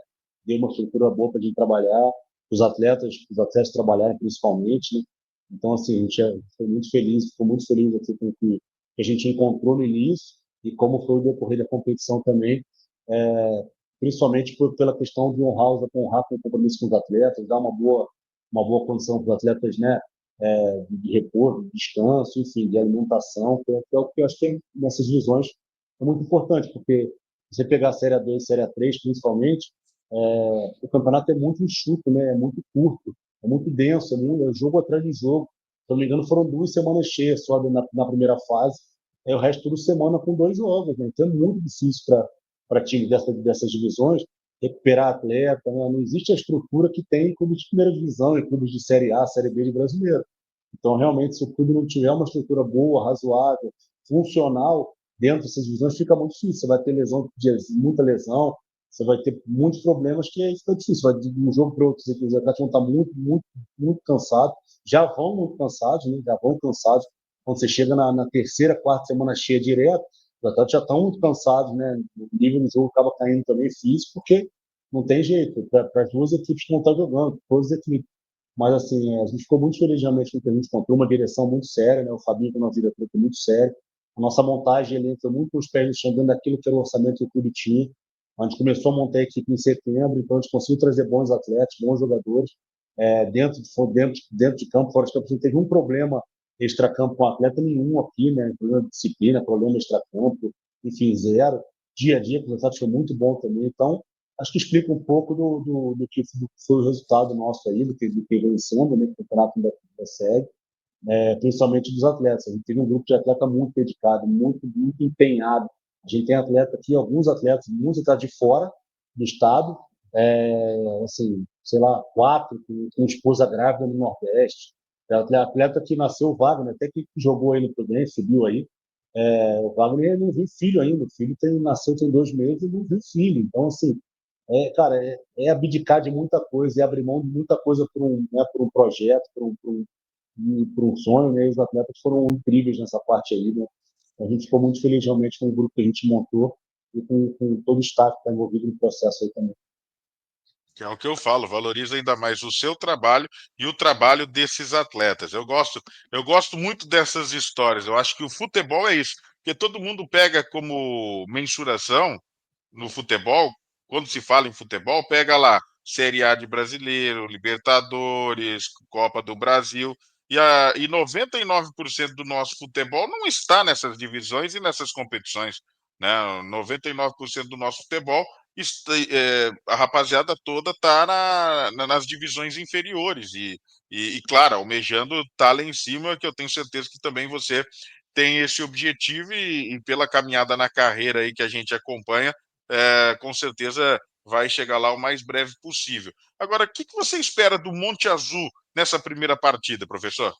Deu uma estrutura boa para a gente trabalhar, os atletas trabalharem principalmente, né? Então, assim, a gente foi muito feliz, ficou muito feliz aqui com o que a gente encontrou no início e como foi o decorrer da competição também, principalmente pela questão de honrar com o compromisso com os atletas, dar uma boa condição para os atletas, né? De repouso, de descanso, enfim, de alimentação, que é o que eu acho que nessas divisões é muito importante, porque você pegar a Série A2, Série A3, principalmente, o campeonato é muito enxuto, né? É muito curto, é muito denso, é jogo atrás de jogo. Se não me engano, foram 2 semanas cheias só na primeira fase, o resto tudo semana com 2 jogos, né? Então é muito difícil para times dessas divisões recuperar atleta, né? Não existe a estrutura que tem em clubes de primeira divisão, em clubes de Série A, Série B de brasileiro. Então, realmente, se o clube não tiver uma estrutura boa, razoável, funcional, dentro dessas divisões, fica muito difícil. Você vai ter muita lesão, você vai ter muitos problemas que aí fica difícil. Vai de um jogo para outro, os atletas vão estar muito, muito, muito cansados, já vão muito cansados, né? Já vão cansados. Quando você chega na terceira, quarta semana cheia direto, os atletas já estão muito cansados, né? O nível do jogo acaba caindo também físico, porque não tem jeito. Para as duas equipes que não estão jogando, todas as equipes. Mas, assim, a gente ficou muito feliz realmente com o que a gente encontrou, uma direção muito séria, né? O Fabinho, que é uma diretor, foi muito sério. A nossa montagem ele entrou muito com os pés no chão, dentro daquilo que era o orçamento que o clube tinha. A gente começou a montar a equipe em setembro, então a gente conseguiu trazer bons atletas, bons jogadores, dentro de campo, fora de campo. Não teve um problema extracampo com atleta nenhum aqui, né? Problema de disciplina, problema extracampo, enfim, zero. Dia a dia, com os atletas foi muito bom também. Então, acho que explica um pouco do que foi o resultado nosso aí, do que vem sendo, né, o campeonato da série, principalmente dos atletas. A gente teve um grupo de atleta muito dedicado, muito, muito empenhado. A gente tem atleta aqui, alguns atletas, muitos atletas de fora do estado, assim, sei lá, 4, com esposa grávida no Nordeste. Atleta que nasceu, o Wagner, até que jogou aí no Prudente, subiu aí. O Wagner não viu filho ainda, o filho nasceu tem 2 meses e não viu filho. Então, assim, cara, abdicar de muita coisa, é abrir mão de muita coisa por um projeto, por um sonho, né? E os atletas foram incríveis nessa parte aí, né? A gente ficou muito feliz realmente com o grupo que a gente montou e com todo o staff que está envolvido no processo aí também. Que é o que eu falo, valoriza ainda mais o seu trabalho e o trabalho desses atletas. Eu gosto muito dessas histórias. Eu acho que o futebol é isso, porque todo mundo pega como mensuração no futebol, quando se fala em futebol, pega lá Série A de Brasileiro, Libertadores, Copa do Brasil, e 99% do nosso futebol não está nessas divisões e nessas competições, né? 99% do nosso futebol, a rapaziada toda está nas divisões inferiores e, claro, almejando estar lá em cima, que eu tenho certeza que também você tem esse objetivo e pela caminhada na carreira aí que a gente acompanha, com certeza vai chegar lá o mais breve possível. Agora, o que você espera do Monte Azul nessa primeira partida, professor?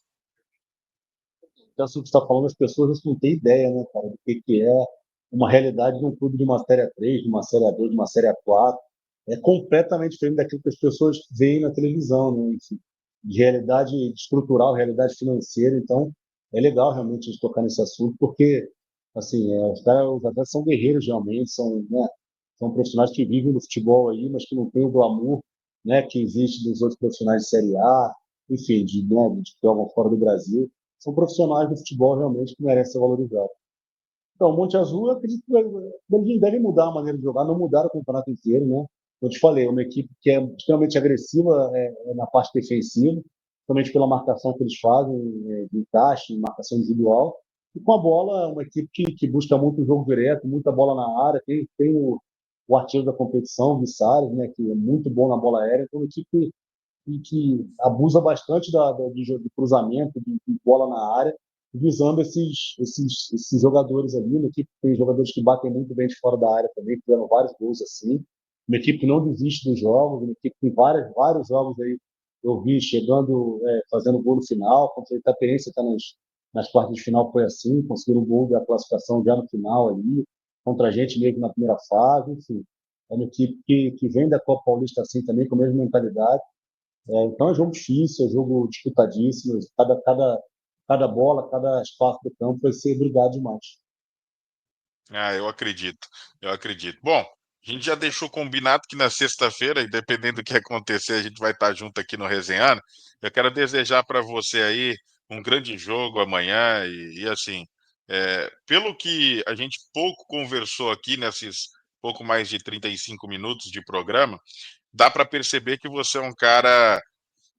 Então, assim, o que você está falando, as pessoas não têm ideia, né, cara, do que é uma realidade de um clube de uma Série A3, de uma Série A2, de uma Série A4. É completamente diferente daquilo que as pessoas veem na televisão, né? Enfim, de realidade estrutural, realidade financeira. Então, é legal realmente a gente tocar nesse assunto, porque, assim, os atletas são guerreiros realmente, são profissionais que vivem no futebol aí, mas que não têm o glamour, né, que existe dos outros profissionais de Série A, enfim, de que jogam fora do Brasil. São profissionais do futebol realmente que merecem ser valorizados. Então, o Monte Azul, eu acredito que eles devem mudar a maneira de jogar, não mudaram o campeonato inteiro, né? Eu te falei, é uma equipe que é extremamente agressiva na parte defensiva, principalmente pela marcação que eles fazem, de encaixe, marcação individual. E com a bola, é uma equipe que busca muito o jogo direto, muita bola na área. Tem o artilheiro da competição, o Vissares, né, que é muito bom na bola aérea. Então, é uma equipe que abusa bastante de cruzamento, de bola na área, visando esses jogadores ali. Uma equipe que tem jogadores que batem muito bem de fora da área também, que fizeram vários gols assim. Uma equipe que não desiste dos jogos, uma equipe que tem vários jogos aí eu vi chegando, fazendo gol no final. Contra a Itaperense está nas quartas de final foi assim, conseguiram um gol da classificação já no final ali. contra a gente mesmo na primeira fase, enfim. É uma equipe que vem da Copa Paulista assim também, com a mesma mentalidade. Então é jogo difícil, é jogo disputadíssimo. Cada bola, cada espaço do campo vai ser brigado demais. Ah, eu acredito, eu acredito. Bom, a gente já deixou combinado que na sexta-feira, e dependendo do que acontecer, a gente vai estar junto aqui no Resenhando. Eu quero desejar para você aí um grande jogo amanhã e assim, pelo que a gente pouco conversou aqui nesses pouco mais de 35 minutos de programa, dá para perceber que você é um cara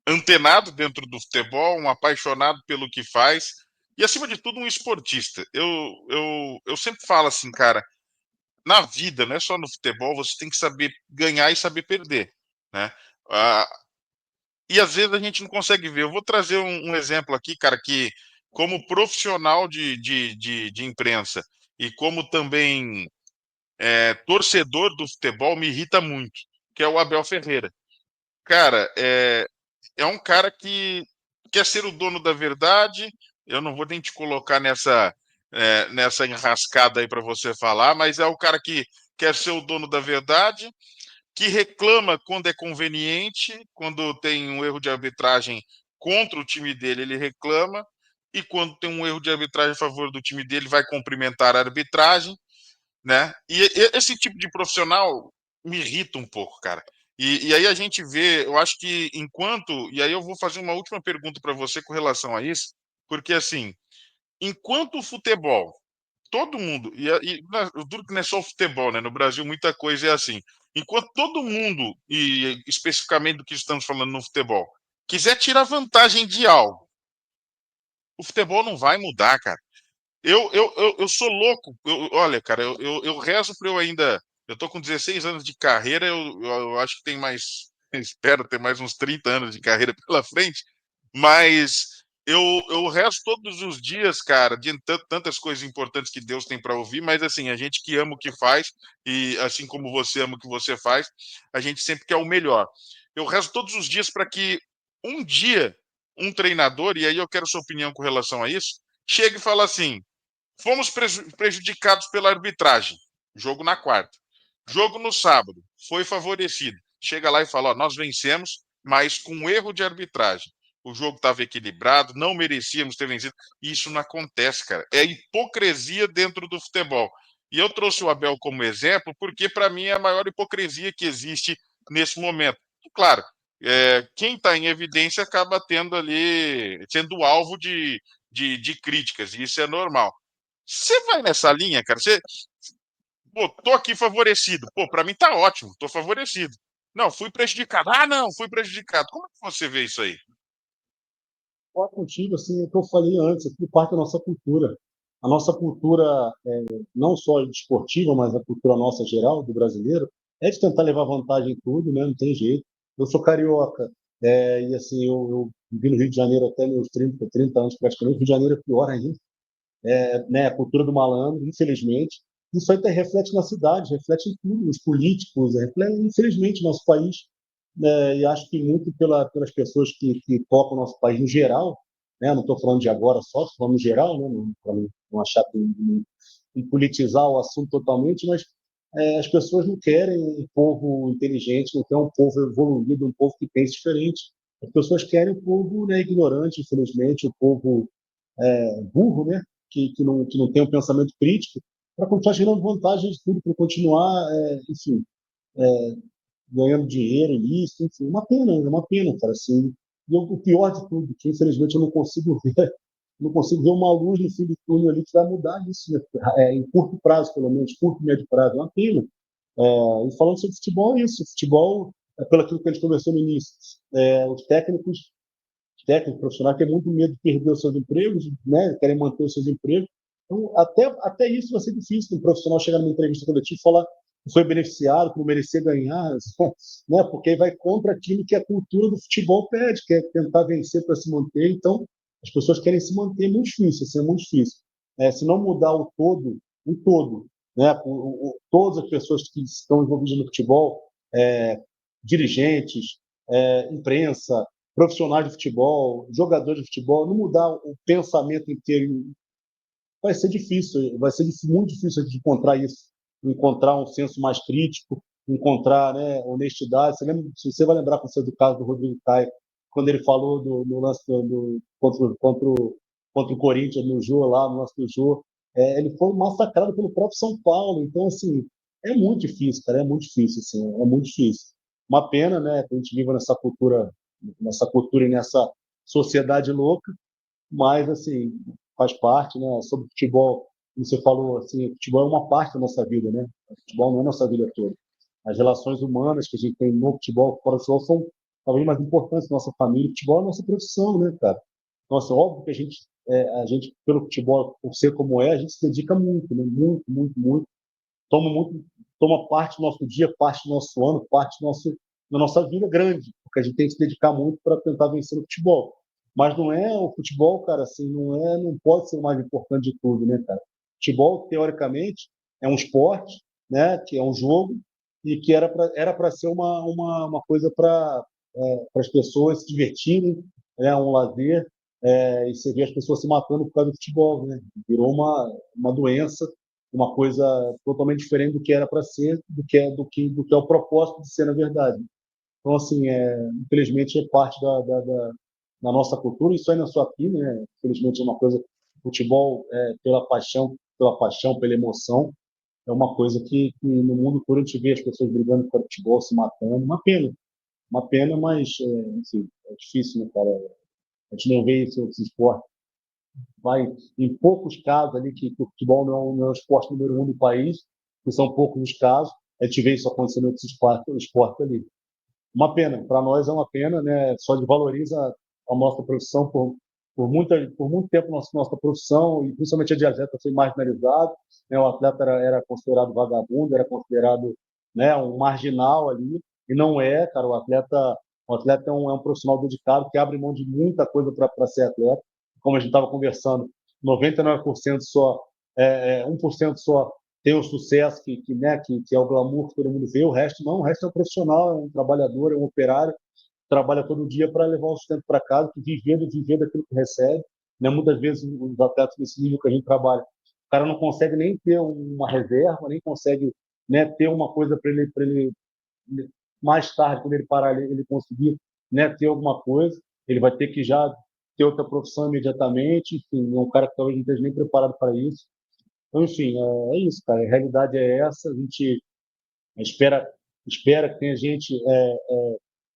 antenado dentro do futebol, um apaixonado pelo que faz e, acima de tudo, um esportista. Eu sempre falo assim, cara, na vida, não é só no futebol, você tem que saber ganhar e saber perder, né? Ah, e às vezes a gente não consegue ver. Eu vou trazer um exemplo aqui, cara, que como profissional de imprensa e como também torcedor do futebol me irrita muito, que é o Abel Ferreira. Cara, é um cara que quer ser o dono da verdade. Eu não vou nem te colocar nessa enrascada aí para você falar, mas é o cara que quer ser o dono da verdade, que reclama quando é conveniente, quando tem um erro de arbitragem contra o time dele, ele reclama, e quando tem um erro de arbitragem a favor do time dele, vai cumprimentar a arbitragem, né? E esse tipo de profissional me irrita um pouco, cara. E aí a gente vê, eu acho que enquanto, e aí eu vou fazer uma última pergunta para você com relação a isso, porque assim, enquanto o futebol, todo mundo, o duro que não é só o futebol, né? No Brasil muita coisa é assim. Enquanto todo mundo, e especificamente do que estamos falando no futebol, quiser tirar vantagem de algo, o futebol não vai mudar, cara. Eu sou louco. Olha, cara, eu rezo para eu ainda. Eu tô com 16 anos de carreira, eu acho que tem mais. Espero ter mais uns 30 anos de carreira pela frente, mas eu rezo todos os dias, cara, de tantas coisas importantes que Deus tem para ouvir, mas assim, a gente que ama o que faz, e assim como você ama o que você faz, a gente sempre quer o melhor. Eu rezo todos os dias para que um dia um treinador, e aí eu quero sua opinião com relação a isso, chegue e fale assim: fomos prejudicados pela arbitragem. Jogo na quarta. Jogo no sábado. Foi favorecido. Chega lá e fala: ó, nós vencemos, mas com erro de arbitragem. O jogo estava equilibrado, não merecíamos ter vencido. Isso não acontece, cara. É hipocrisia dentro do futebol. E eu trouxe o Abel como exemplo porque, para mim, é a maior hipocrisia que existe nesse momento. E, claro, quem está em evidência acaba tendo ali, sendo alvo de críticas, e isso é normal. Você vai nessa linha, cara? Pô, tô aqui favorecido. Pô, para mim tá ótimo, tô favorecido. Não, fui prejudicado. Ah, não, fui prejudicado. Como é que você vê isso aí? Concordo contigo, assim, o que eu falei antes, aqui parte da nossa cultura. A nossa cultura, não só esportiva, mas a cultura nossa geral, do brasileiro, é de tentar levar vantagem em tudo, né? Não tem jeito. Eu sou carioca, e assim, eu vivi no Rio de Janeiro até meus 30 anos praticamente. Rio de Janeiro é pior ainda, né? A cultura do malandro, infelizmente. Isso aí até reflete na cidade, reflete em tudo, nos políticos, reflete, infelizmente, no nosso país, né? E acho que muito pelas pessoas que tocam o nosso país no geral, né? Não estou falando de agora só, estou falando no geral, né? Para não achar que politizar o assunto totalmente, mas as pessoas não querem um povo inteligente, não querem um povo evoluído, um povo que pense diferente. As pessoas querem um povo, né, ignorante, infelizmente, um povo burro, né? Que não tem um pensamento crítico, para continuar gerando vantagem de tudo, para continuar, enfim, ganhando dinheiro ilícito, enfim, é uma pena, cara, assim. E o pior de tudo, que infelizmente eu não consigo ver, não consigo ver uma luz no fim do túnel ali que vai mudar isso, né? Em curto prazo, pelo menos, curto e médio prazo, é uma pena. E falando sobre futebol, é isso. Futebol, pelo aquilo que a gente conversou no início, os técnicos profissionais têm muito medo de perder os seus empregos, né? Querem manter os seus empregos. Então, até isso vai ser difícil, um profissional chegar numa entrevista coletiva e falar que foi beneficiado, que não merecia ganhar, né? Porque aí vai contra aquilo que a cultura do futebol pede, que é tentar vencer para se manter. Então, as pessoas querem se manter, é muito difícil, assim, é muito difícil. Se não mudar o todo, né? Todas as pessoas que estão envolvidas no futebol, dirigentes, imprensa, profissionais de futebol, jogadores de futebol, não mudar o pensamento inteiro, vai ser difícil, muito difícil de encontrar isso. encontrar um senso mais crítico, encontrar, né, honestidade. Se você vai lembrar do caso do Rodrigo Caio, quando ele falou no lance contra o Corinthians no Jô, lá no lance do Jô, ele foi massacrado pelo próprio São Paulo. Então, assim, é muito difícil, cara, é muito difícil, assim, é muito difícil. Uma pena, né, que a gente viva nessa cultura e nessa sociedade louca, mas, assim, faz parte, né, sobre futebol, como você falou, assim, futebol é uma parte da nossa vida, né, o futebol não é a nossa vida toda. As relações humanas que a gente tem no futebol, fora do futebol, são talvez mais importantes da nossa família. O futebol é a nossa profissão, né, cara? Então, assim, óbvio que a gente, pelo futebol, por ser como é, a gente se dedica muito, né? Muito, muito, muito. Muito, toma parte do nosso dia, parte do nosso ano, parte da nossa vida grande, porque a gente tem que se dedicar muito para tentar vencer o futebol. Mas não é o futebol, cara, assim, não pode ser o mais importante de tudo, né, cara? Futebol, teoricamente, é um esporte, né, que é um jogo e que era para ser uma coisa para as pessoas se divertirem, né, um lazer, e você vê as pessoas se matando por causa do futebol, né? Virou uma doença, uma coisa totalmente diferente do que era para ser, do que é o propósito de ser, na verdade. Então, assim, infelizmente é parte da nossa cultura, isso aí não é só aqui, né? Infelizmente é uma coisa, futebol, pela paixão, pela emoção, é uma coisa que no mundo todo a gente vê as pessoas brigando por futebol, se matando, uma pena, mas, assim, é difícil, né, cara? A gente não vê isso em outros esportes. Vai em poucos casos ali que o futebol não é o esporte número um do país, que são poucos os casos, a gente vê isso acontecendo em outros esportes ali. Uma pena, para nós é uma pena, né? Só desvaloriza a nossa profissão por muito tempo nossa profissão e principalmente a de atleta foi marginalizado, né? O atleta era considerado vagabundo, era considerado, né, um marginal ali e não é, cara. O atleta é um profissional dedicado que abre mão de muita coisa para ser atleta. Como a gente estava conversando, 99% só, 1% só tem o sucesso né, que é o glamour que todo mundo vê, o resto não, o resto é um profissional, é um trabalhador, é um operário, trabalha todo dia para levar o sustento para casa, que viver daquilo que recebe. Né? Muitas vezes os atletas desse nível que a gente trabalha, o cara não consegue nem ter uma reserva, nem consegue, né, ter uma coisa para ele mais tarde, quando ele parar, ele conseguir, né, ter alguma coisa, ele vai ter que já ter outra profissão imediatamente, enfim, é um cara que talvez não esteja nem preparado para isso. Então, enfim, é isso, cara. A realidade é essa. A gente espera, espera que tenha gente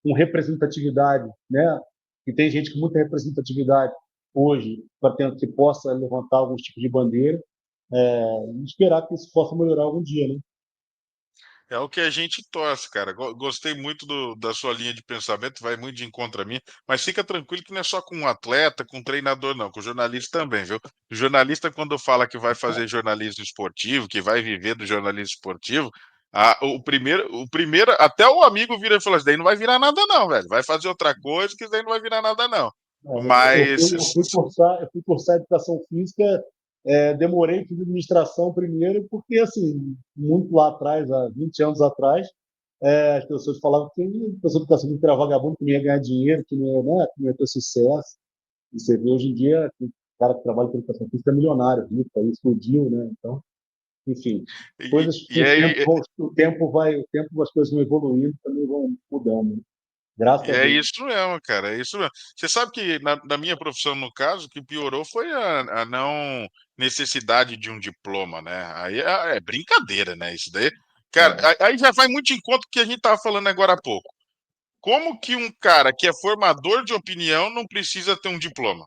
com representatividade, né? Que tem gente com muita representatividade hoje para que possa levantar alguns tipos de bandeira. E esperar que isso possa melhorar algum dia, né? É o que a gente torce, cara. Gostei muito da sua linha de pensamento, vai muito de encontro a mim, mas fica tranquilo que não é só com um atleta, com um treinador, não, com o jornalista também, viu? O jornalista, quando fala que vai fazer jornalismo esportivo, que vai viver do jornalismo esportivo, até o amigo vira e fala assim, daí não vai virar nada, não, velho. Vai fazer outra coisa que daí não vai virar nada, não. Mas Eu fui cursar educação física, demorei, fiz administração primeiro, porque, assim, muito lá atrás, há 20 anos atrás, as pessoas falavam que a pessoa de educação física era vagabundo, que não ia ganhar dinheiro, que não ia, né, que não ia ter sucesso. E você vê hoje em dia, o cara que trabalha com educação física é milionário, rico, aí explodiu, né? Então, enfim, e, coisas e com é, o tempo as coisas vão evoluindo, também vão mudando, né? Graças E a é Deus. isso mesmo, cara, é isso mesmo. Você sabe que na minha profissão, no caso, o que piorou foi a não necessidade de um diploma, né? Aí é brincadeira, né? Isso daí. Cara, É, aí já vai muito de encontro com o que a gente tava falando agora há pouco. Como que um cara que é formador de opinião não precisa ter um diploma?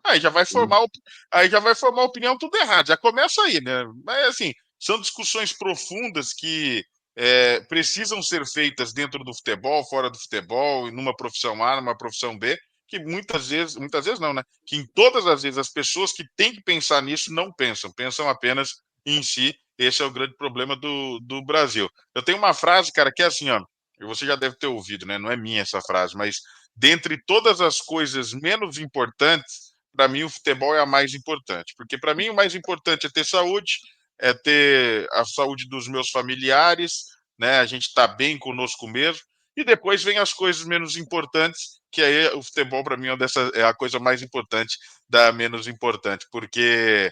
Aí já vai sim, formar, aí já vai formar a opinião tudo errado. Já começa aí, né? Mas assim, são discussões profundas que precisam ser feitas dentro do futebol, fora do futebol, numa profissão A, numa profissão B, que muitas vezes não, né? Que em todas as vezes as pessoas que têm que pensar nisso não pensam, pensam apenas em si. Esse é o grande problema do Brasil. Eu tenho uma frase, cara, que é assim, ó. E você já deve ter ouvido, né? Não é minha essa frase, mas dentre todas as coisas menos importantes, para mim o futebol é a mais importante, porque para mim o mais importante é ter saúde, é ter a saúde dos meus familiares, né? A gente está bem conosco mesmo, e depois vem as coisas menos importantes, que aí o futebol para mim é a coisa mais importante da menos importante, porque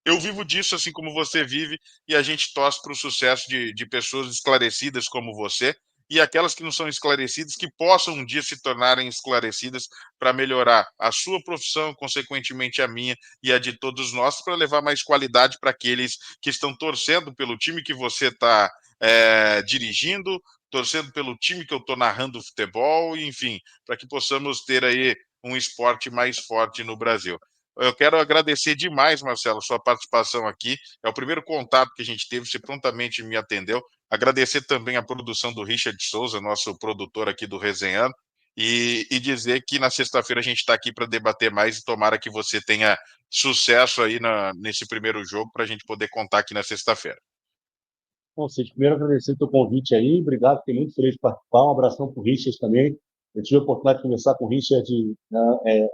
Eu vivo disso, assim como você vive, e a gente torce para o sucesso de pessoas esclarecidas como você, e aquelas que não são esclarecidas, que possam um dia se tornarem esclarecidas para melhorar a sua profissão, consequentemente a minha e a de todos nós, para levar mais qualidade para aqueles que estão torcendo pelo time que você está dirigindo, torcendo pelo time que eu estou narrando futebol, enfim, para que possamos ter aí um esporte mais forte no Brasil. Eu quero agradecer demais, Marcelo, sua participação aqui. É o primeiro contato que a gente teve, você prontamente me atendeu. Agradecer também a produção do Richard Souza, nosso produtor aqui do Resenhando, e dizer que na sexta-feira a gente está aqui para debater mais e tomara que você tenha sucesso aí nesse primeiro jogo para a gente poder contar aqui na sexta-feira. Bom, Cid, primeiro agradecer o teu convite aí, obrigado, fiquei muito feliz de participar, um abração para o Richard também. Eu tive a oportunidade de conversar com o Richard né,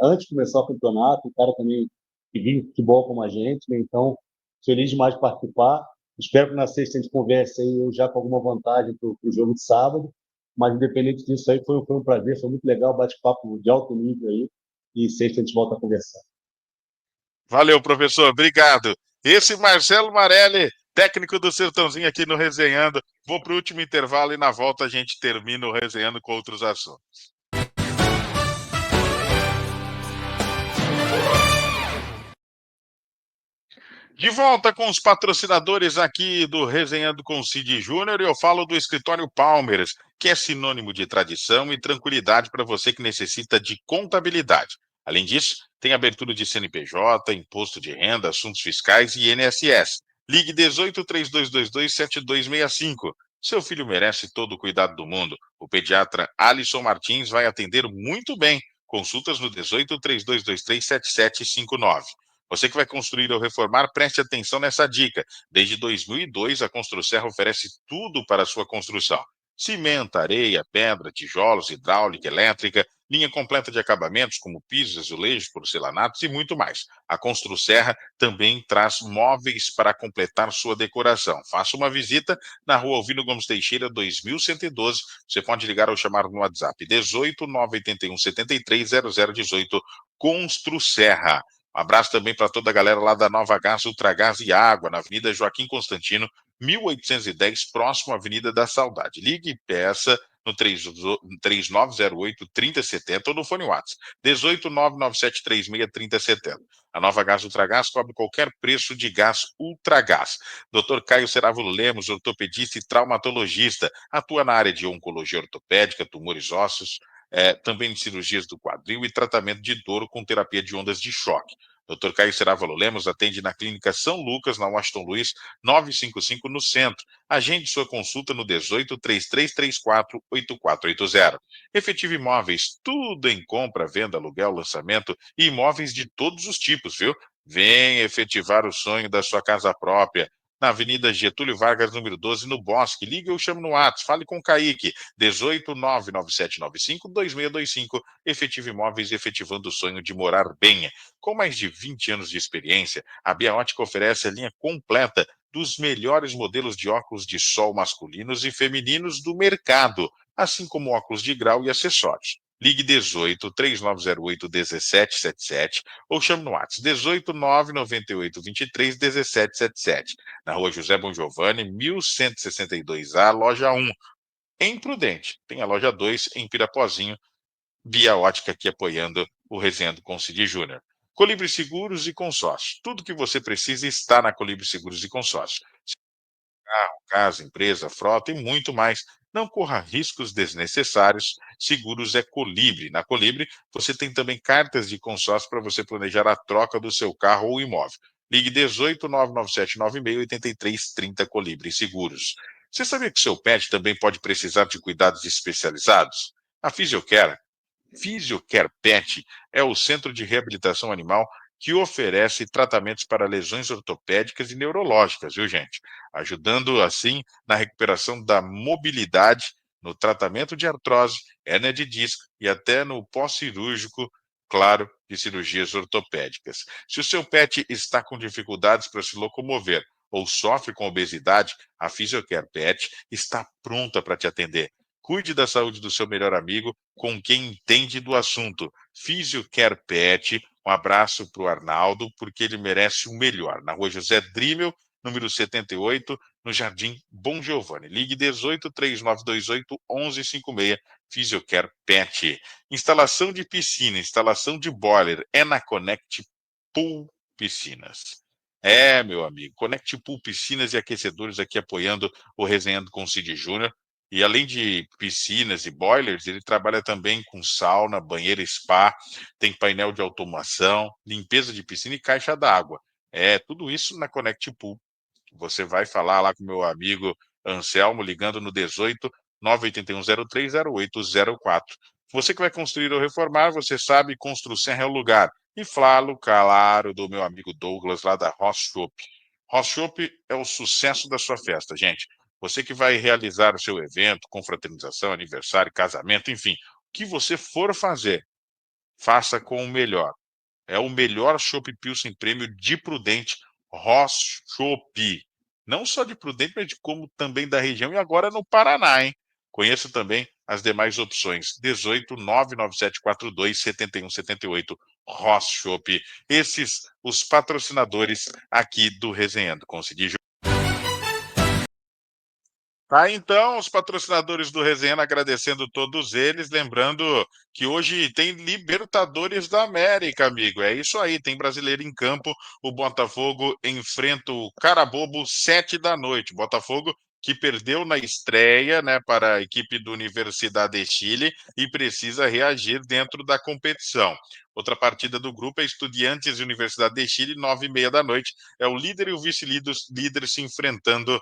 antes de começar o campeonato, um cara também que vive futebol como a gente, né? Então, feliz demais de participar. Espero que na sexta a gente converse aí, eu já com alguma vantagem para o jogo de sábado, mas independente disso aí, foi um prazer, foi muito legal, bate-papo de alto nível aí, e sexta a gente volta a conversar. Valeu, professor. Obrigado. Esse Marcelo Marelli, técnico do Sertãozinho aqui no Resenhando. Vou para o último intervalo e na volta a gente termina o Resenhando com outros assuntos. De volta com os patrocinadores aqui do Resenhando com Cid Júnior, e eu falo do Escritório Palmers, que é sinônimo de tradição e tranquilidade para você que necessita de contabilidade. Além disso, tem abertura de CNPJ, imposto de renda, assuntos fiscais e INSS. Ligue 18-3222-7265. Seu filho merece todo o cuidado do mundo. O pediatra Alisson Martins vai atender muito bem. Consultas no 18-3223-7759. Você que vai construir ou reformar, preste atenção nessa dica. Desde 2002, a Construcerra oferece tudo para a sua construção. Cimento, areia, pedra, tijolos, hidráulica, elétrica, linha completa de acabamentos como pisos, azulejos, porcelanatos e muito mais. A Construcerra também traz móveis para completar sua decoração. Faça uma visita na rua Alvino Gomes Teixeira, 2112. Você pode ligar ou chamar no WhatsApp 18 981 73 0018. Construcerra. Um abraço também para toda a galera lá da Nova Gás, Ultragás e Água, na Avenida Joaquim Constantino, 1810, próximo à Avenida da Saudade. Ligue e peça no 3908-3070 ou no fone WhatsApp 18997363070. A Nova Gás Ultragás cobre qualquer preço de gás Ultragás. Dr. Caio Cerávolo Lemos, ortopedista e traumatologista, atua na área de oncologia ortopédica, tumores ósseos, também de cirurgias do quadril e tratamento de dor com terapia de ondas de choque. Dr. Caio Cerávalo Lemos atende na Clínica São Lucas, na Washington Luiz, 955, no centro. Agende sua consulta no 18-3334-8480. Efetivo Imóveis, tudo em compra, venda, aluguel, lançamento e imóveis de todos os tipos, viu? Vem efetivar o sonho da sua casa própria. Na Avenida Getúlio Vargas, número 12, no Bosque. Ligue ou chame no WhatsApp. Fale com o Kaique. 18-99795-2625. Efetivo Imóveis, efetivando o sonho de morar bem. Com mais de 20 anos de experiência, a Bia Ótica oferece a linha completa dos melhores modelos de óculos de sol masculinos e femininos do mercado, assim como óculos de grau e acessórios. Ligue 18-3908-1777 ou chame no WhatsApp 18-998-23-1777. Na rua José Bom Giovanni, 1162A, loja 1. Em Prudente, tem a loja 2 em Pirapozinho. Bia Ótica aqui apoiando o Resenhando com Cid Júnior. Colibri Seguros e Consórcio. Tudo que você precisa está na Colibri Seguros e Consórcio. Carro, casa, empresa, frota e muito mais. Não corra riscos desnecessários. Seguros é Colibri. Na Colibri, você tem também cartas de consórcio para você planejar a troca do seu carro ou imóvel. Ligue 18-99796-8330 Colibri Seguros. Você sabia que seu pet também pode precisar de cuidados especializados? A Fisiocare Pet é o centro de reabilitação animal que oferece tratamentos para lesões ortopédicas e neurológicas, viu, gente? Ajudando, assim, na recuperação da mobilidade, no tratamento de artrose, hérnia de disco e até no pós-cirúrgico, claro, de cirurgias ortopédicas. Se o seu pet está com dificuldades para se locomover ou sofre com obesidade, a Fisiocare Pet está pronta para te atender. Cuide da saúde do seu melhor amigo com quem entende do assunto. Fisiocare Pet Um abraço para o Arnaldo, porque ele merece o melhor. Na rua José Drímel, número 78, no Jardim Bom Giovanni. Ligue 18 3928 1156. Fisiocare Pet. Instalação de piscina, instalação de boiler é na Connect Pool Piscinas. É, meu amigo, Connect Pool Piscinas e Aquecedores aqui apoiando o Resenhando com o Cid Júnior. E além de piscinas e boilers, ele trabalha também com sauna, banheiro spa, tem painel de automação, limpeza de piscina e caixa d'água. É, tudo isso na Connect Pool. Você vai falar lá com o meu amigo Anselmo, ligando no 18 981030804. Você que vai construir ou reformar, você sabe, construção é o lugar. E falo, claro, do meu amigo Douglas, lá da Ross Shop. Ross Shop é o sucesso da sua festa, gente. Você que vai realizar o seu evento, confraternização, aniversário, casamento, enfim, o que você for fazer, faça com o melhor. É o melhor Chopp Pilsen Prêmio de Prudente, Ross Chopp. Não só de Prudente, mas como também da região e agora no Paraná, hein? Conheça também as demais opções. 18 99742 7178 Ross Chopp. Esses os patrocinadores aqui do Resenhando com Cid Júnior. Tá, então, os patrocinadores do Resenha, agradecendo todos eles, lembrando que hoje tem Libertadores da América, amigo. É isso aí, tem brasileiro em campo. O Botafogo enfrenta o Carabobo 7 da noite. Botafogo que perdeu na estreia, né, para a equipe do Universidade de Chile e precisa reagir dentro da competição. Outra partida do grupo é Estudiantes e Universidade de Chile, 9h30 da noite. É o líder e o vice-líder se enfrentando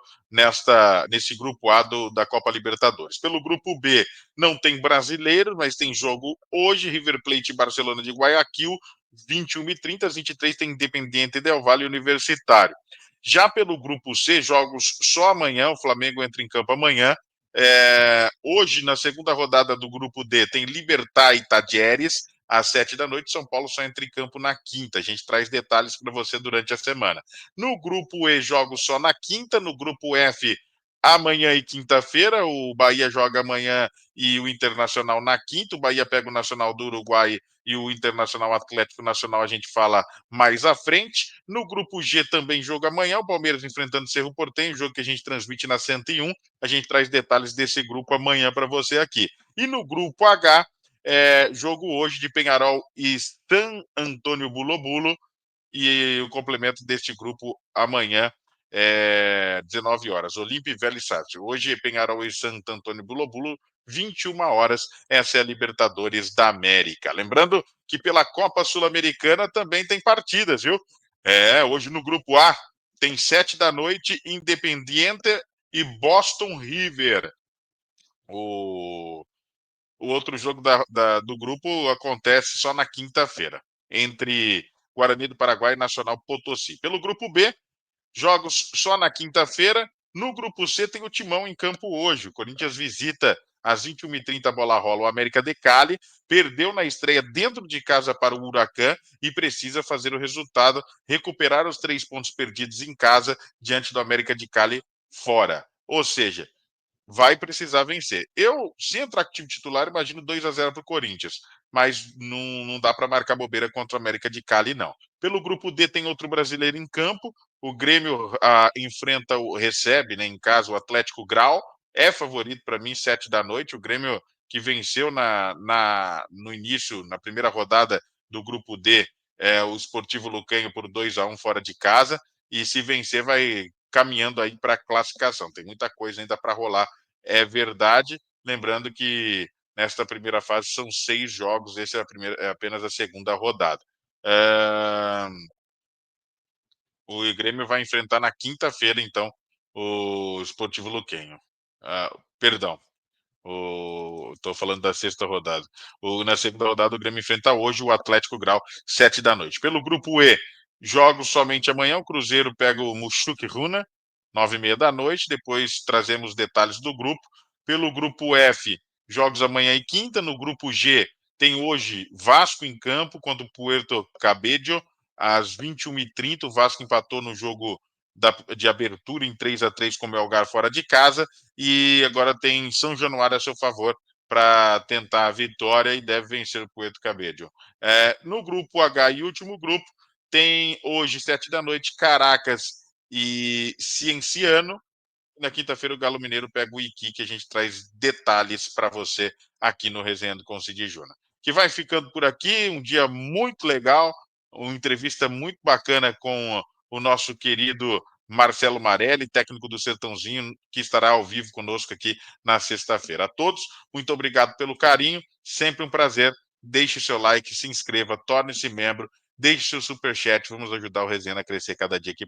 nesse grupo A da Copa Libertadores. Pelo grupo B, não tem brasileiro, mas tem jogo hoje, River Plate e Barcelona de Guayaquil, 21h30, às 23 tem Independiente Del Valle Universitário. Já pelo grupo C, jogos só amanhã, o Flamengo entra em campo amanhã. Hoje, na segunda rodada do grupo D, tem Libertad e Tajeres, às 7 da noite. São Paulo só entra em campo na quinta. A gente traz detalhes para você durante a semana. No grupo E, jogos só na quinta. No grupo F, amanhã e quinta-feira. O Bahia joga amanhã e o Internacional na quinta. O Bahia pega o Nacional do Uruguai e o Internacional Atlético Nacional a gente fala mais à frente. No grupo G também jogo amanhã. O Palmeiras enfrentando o Cerro Porteño, jogo que a gente transmite na 101. A gente traz detalhes desse grupo amanhã para você aqui. E no grupo H, jogo hoje de Penharol e San Antônio Bulobulo, e o complemento deste grupo amanhã, 19 horas. Olímpia e Vélez Sársfield. Hoje, Penharol e Santo Antônio Bulobulo, 21 horas. Essa é a Libertadores da América. Lembrando que pela Copa Sul-Americana também tem partidas, viu? Hoje no grupo A tem 7 da noite, Independiente e Boston River. O outro jogo do grupo acontece só na quinta-feira, entre Guarani do Paraguai e Nacional Potosí. Pelo grupo B, jogos só na quinta-feira. No grupo C tem o Timão em campo hoje. O Corinthians visita às 21h30 a bola rola o América de Cali. Perdeu na estreia dentro de casa para o Huracan e precisa fazer o resultado, recuperar os 3 pontos perdidos em casa diante do América de Cali fora. Ou seja, vai precisar vencer. Se entrar com time titular, imagino 2-0 para o Corinthians, mas não dá para marcar bobeira contra o América de Cali, não. Pelo grupo D tem outro brasileiro em campo, o Grêmio recebe, né, em casa, o Atlético Grau, é favorito para mim, 7 da noite, o Grêmio que venceu no início, na primeira rodada do grupo D, o Sportivo Lucanho por 2-1 fora de casa, e se vencer vai caminhando aí para a classificação. Tem muita coisa ainda para rolar, é verdade. Lembrando que nesta primeira fase são 6 jogos, esse é apenas a segunda rodada. O Grêmio vai enfrentar na quinta-feira, então, o Sportivo Luquenho. Perdão, estou falando da sexta rodada. Na segunda rodada, o Grêmio enfrenta hoje o Atlético Grau, 7 da noite. Pelo grupo E, jogos somente amanhã. O Cruzeiro pega o Muxuque Runa, 9h30 da noite. Depois trazemos detalhes do grupo. Pelo grupo F, jogos amanhã e quinta. No grupo G, tem hoje Vasco em campo contra o Puerto Cabello, às 21h30. O Vasco empatou no jogo de abertura em 3-3 com o Melgar fora de casa, e agora tem São Januário a seu favor para tentar a vitória e deve vencer o Puerto Cabello. No grupo H e último grupo, tem hoje, 7 da noite, Caracas e Cienciano. Na quinta-feira, o Galo Mineiro pega o Iqui, que a gente traz detalhes para você aqui no Resenhando com o Cid Júnior. Que vai ficando por aqui, um dia muito legal, uma entrevista muito bacana com o nosso querido Marcelo Marelli, técnico do Sertãozinho, que estará ao vivo conosco aqui na sexta-feira. A todos, muito obrigado pelo carinho, sempre um prazer. Deixe o seu like, se inscreva, torne-se membro, deixe seu superchat, vamos ajudar o Resenha a crescer cada dia que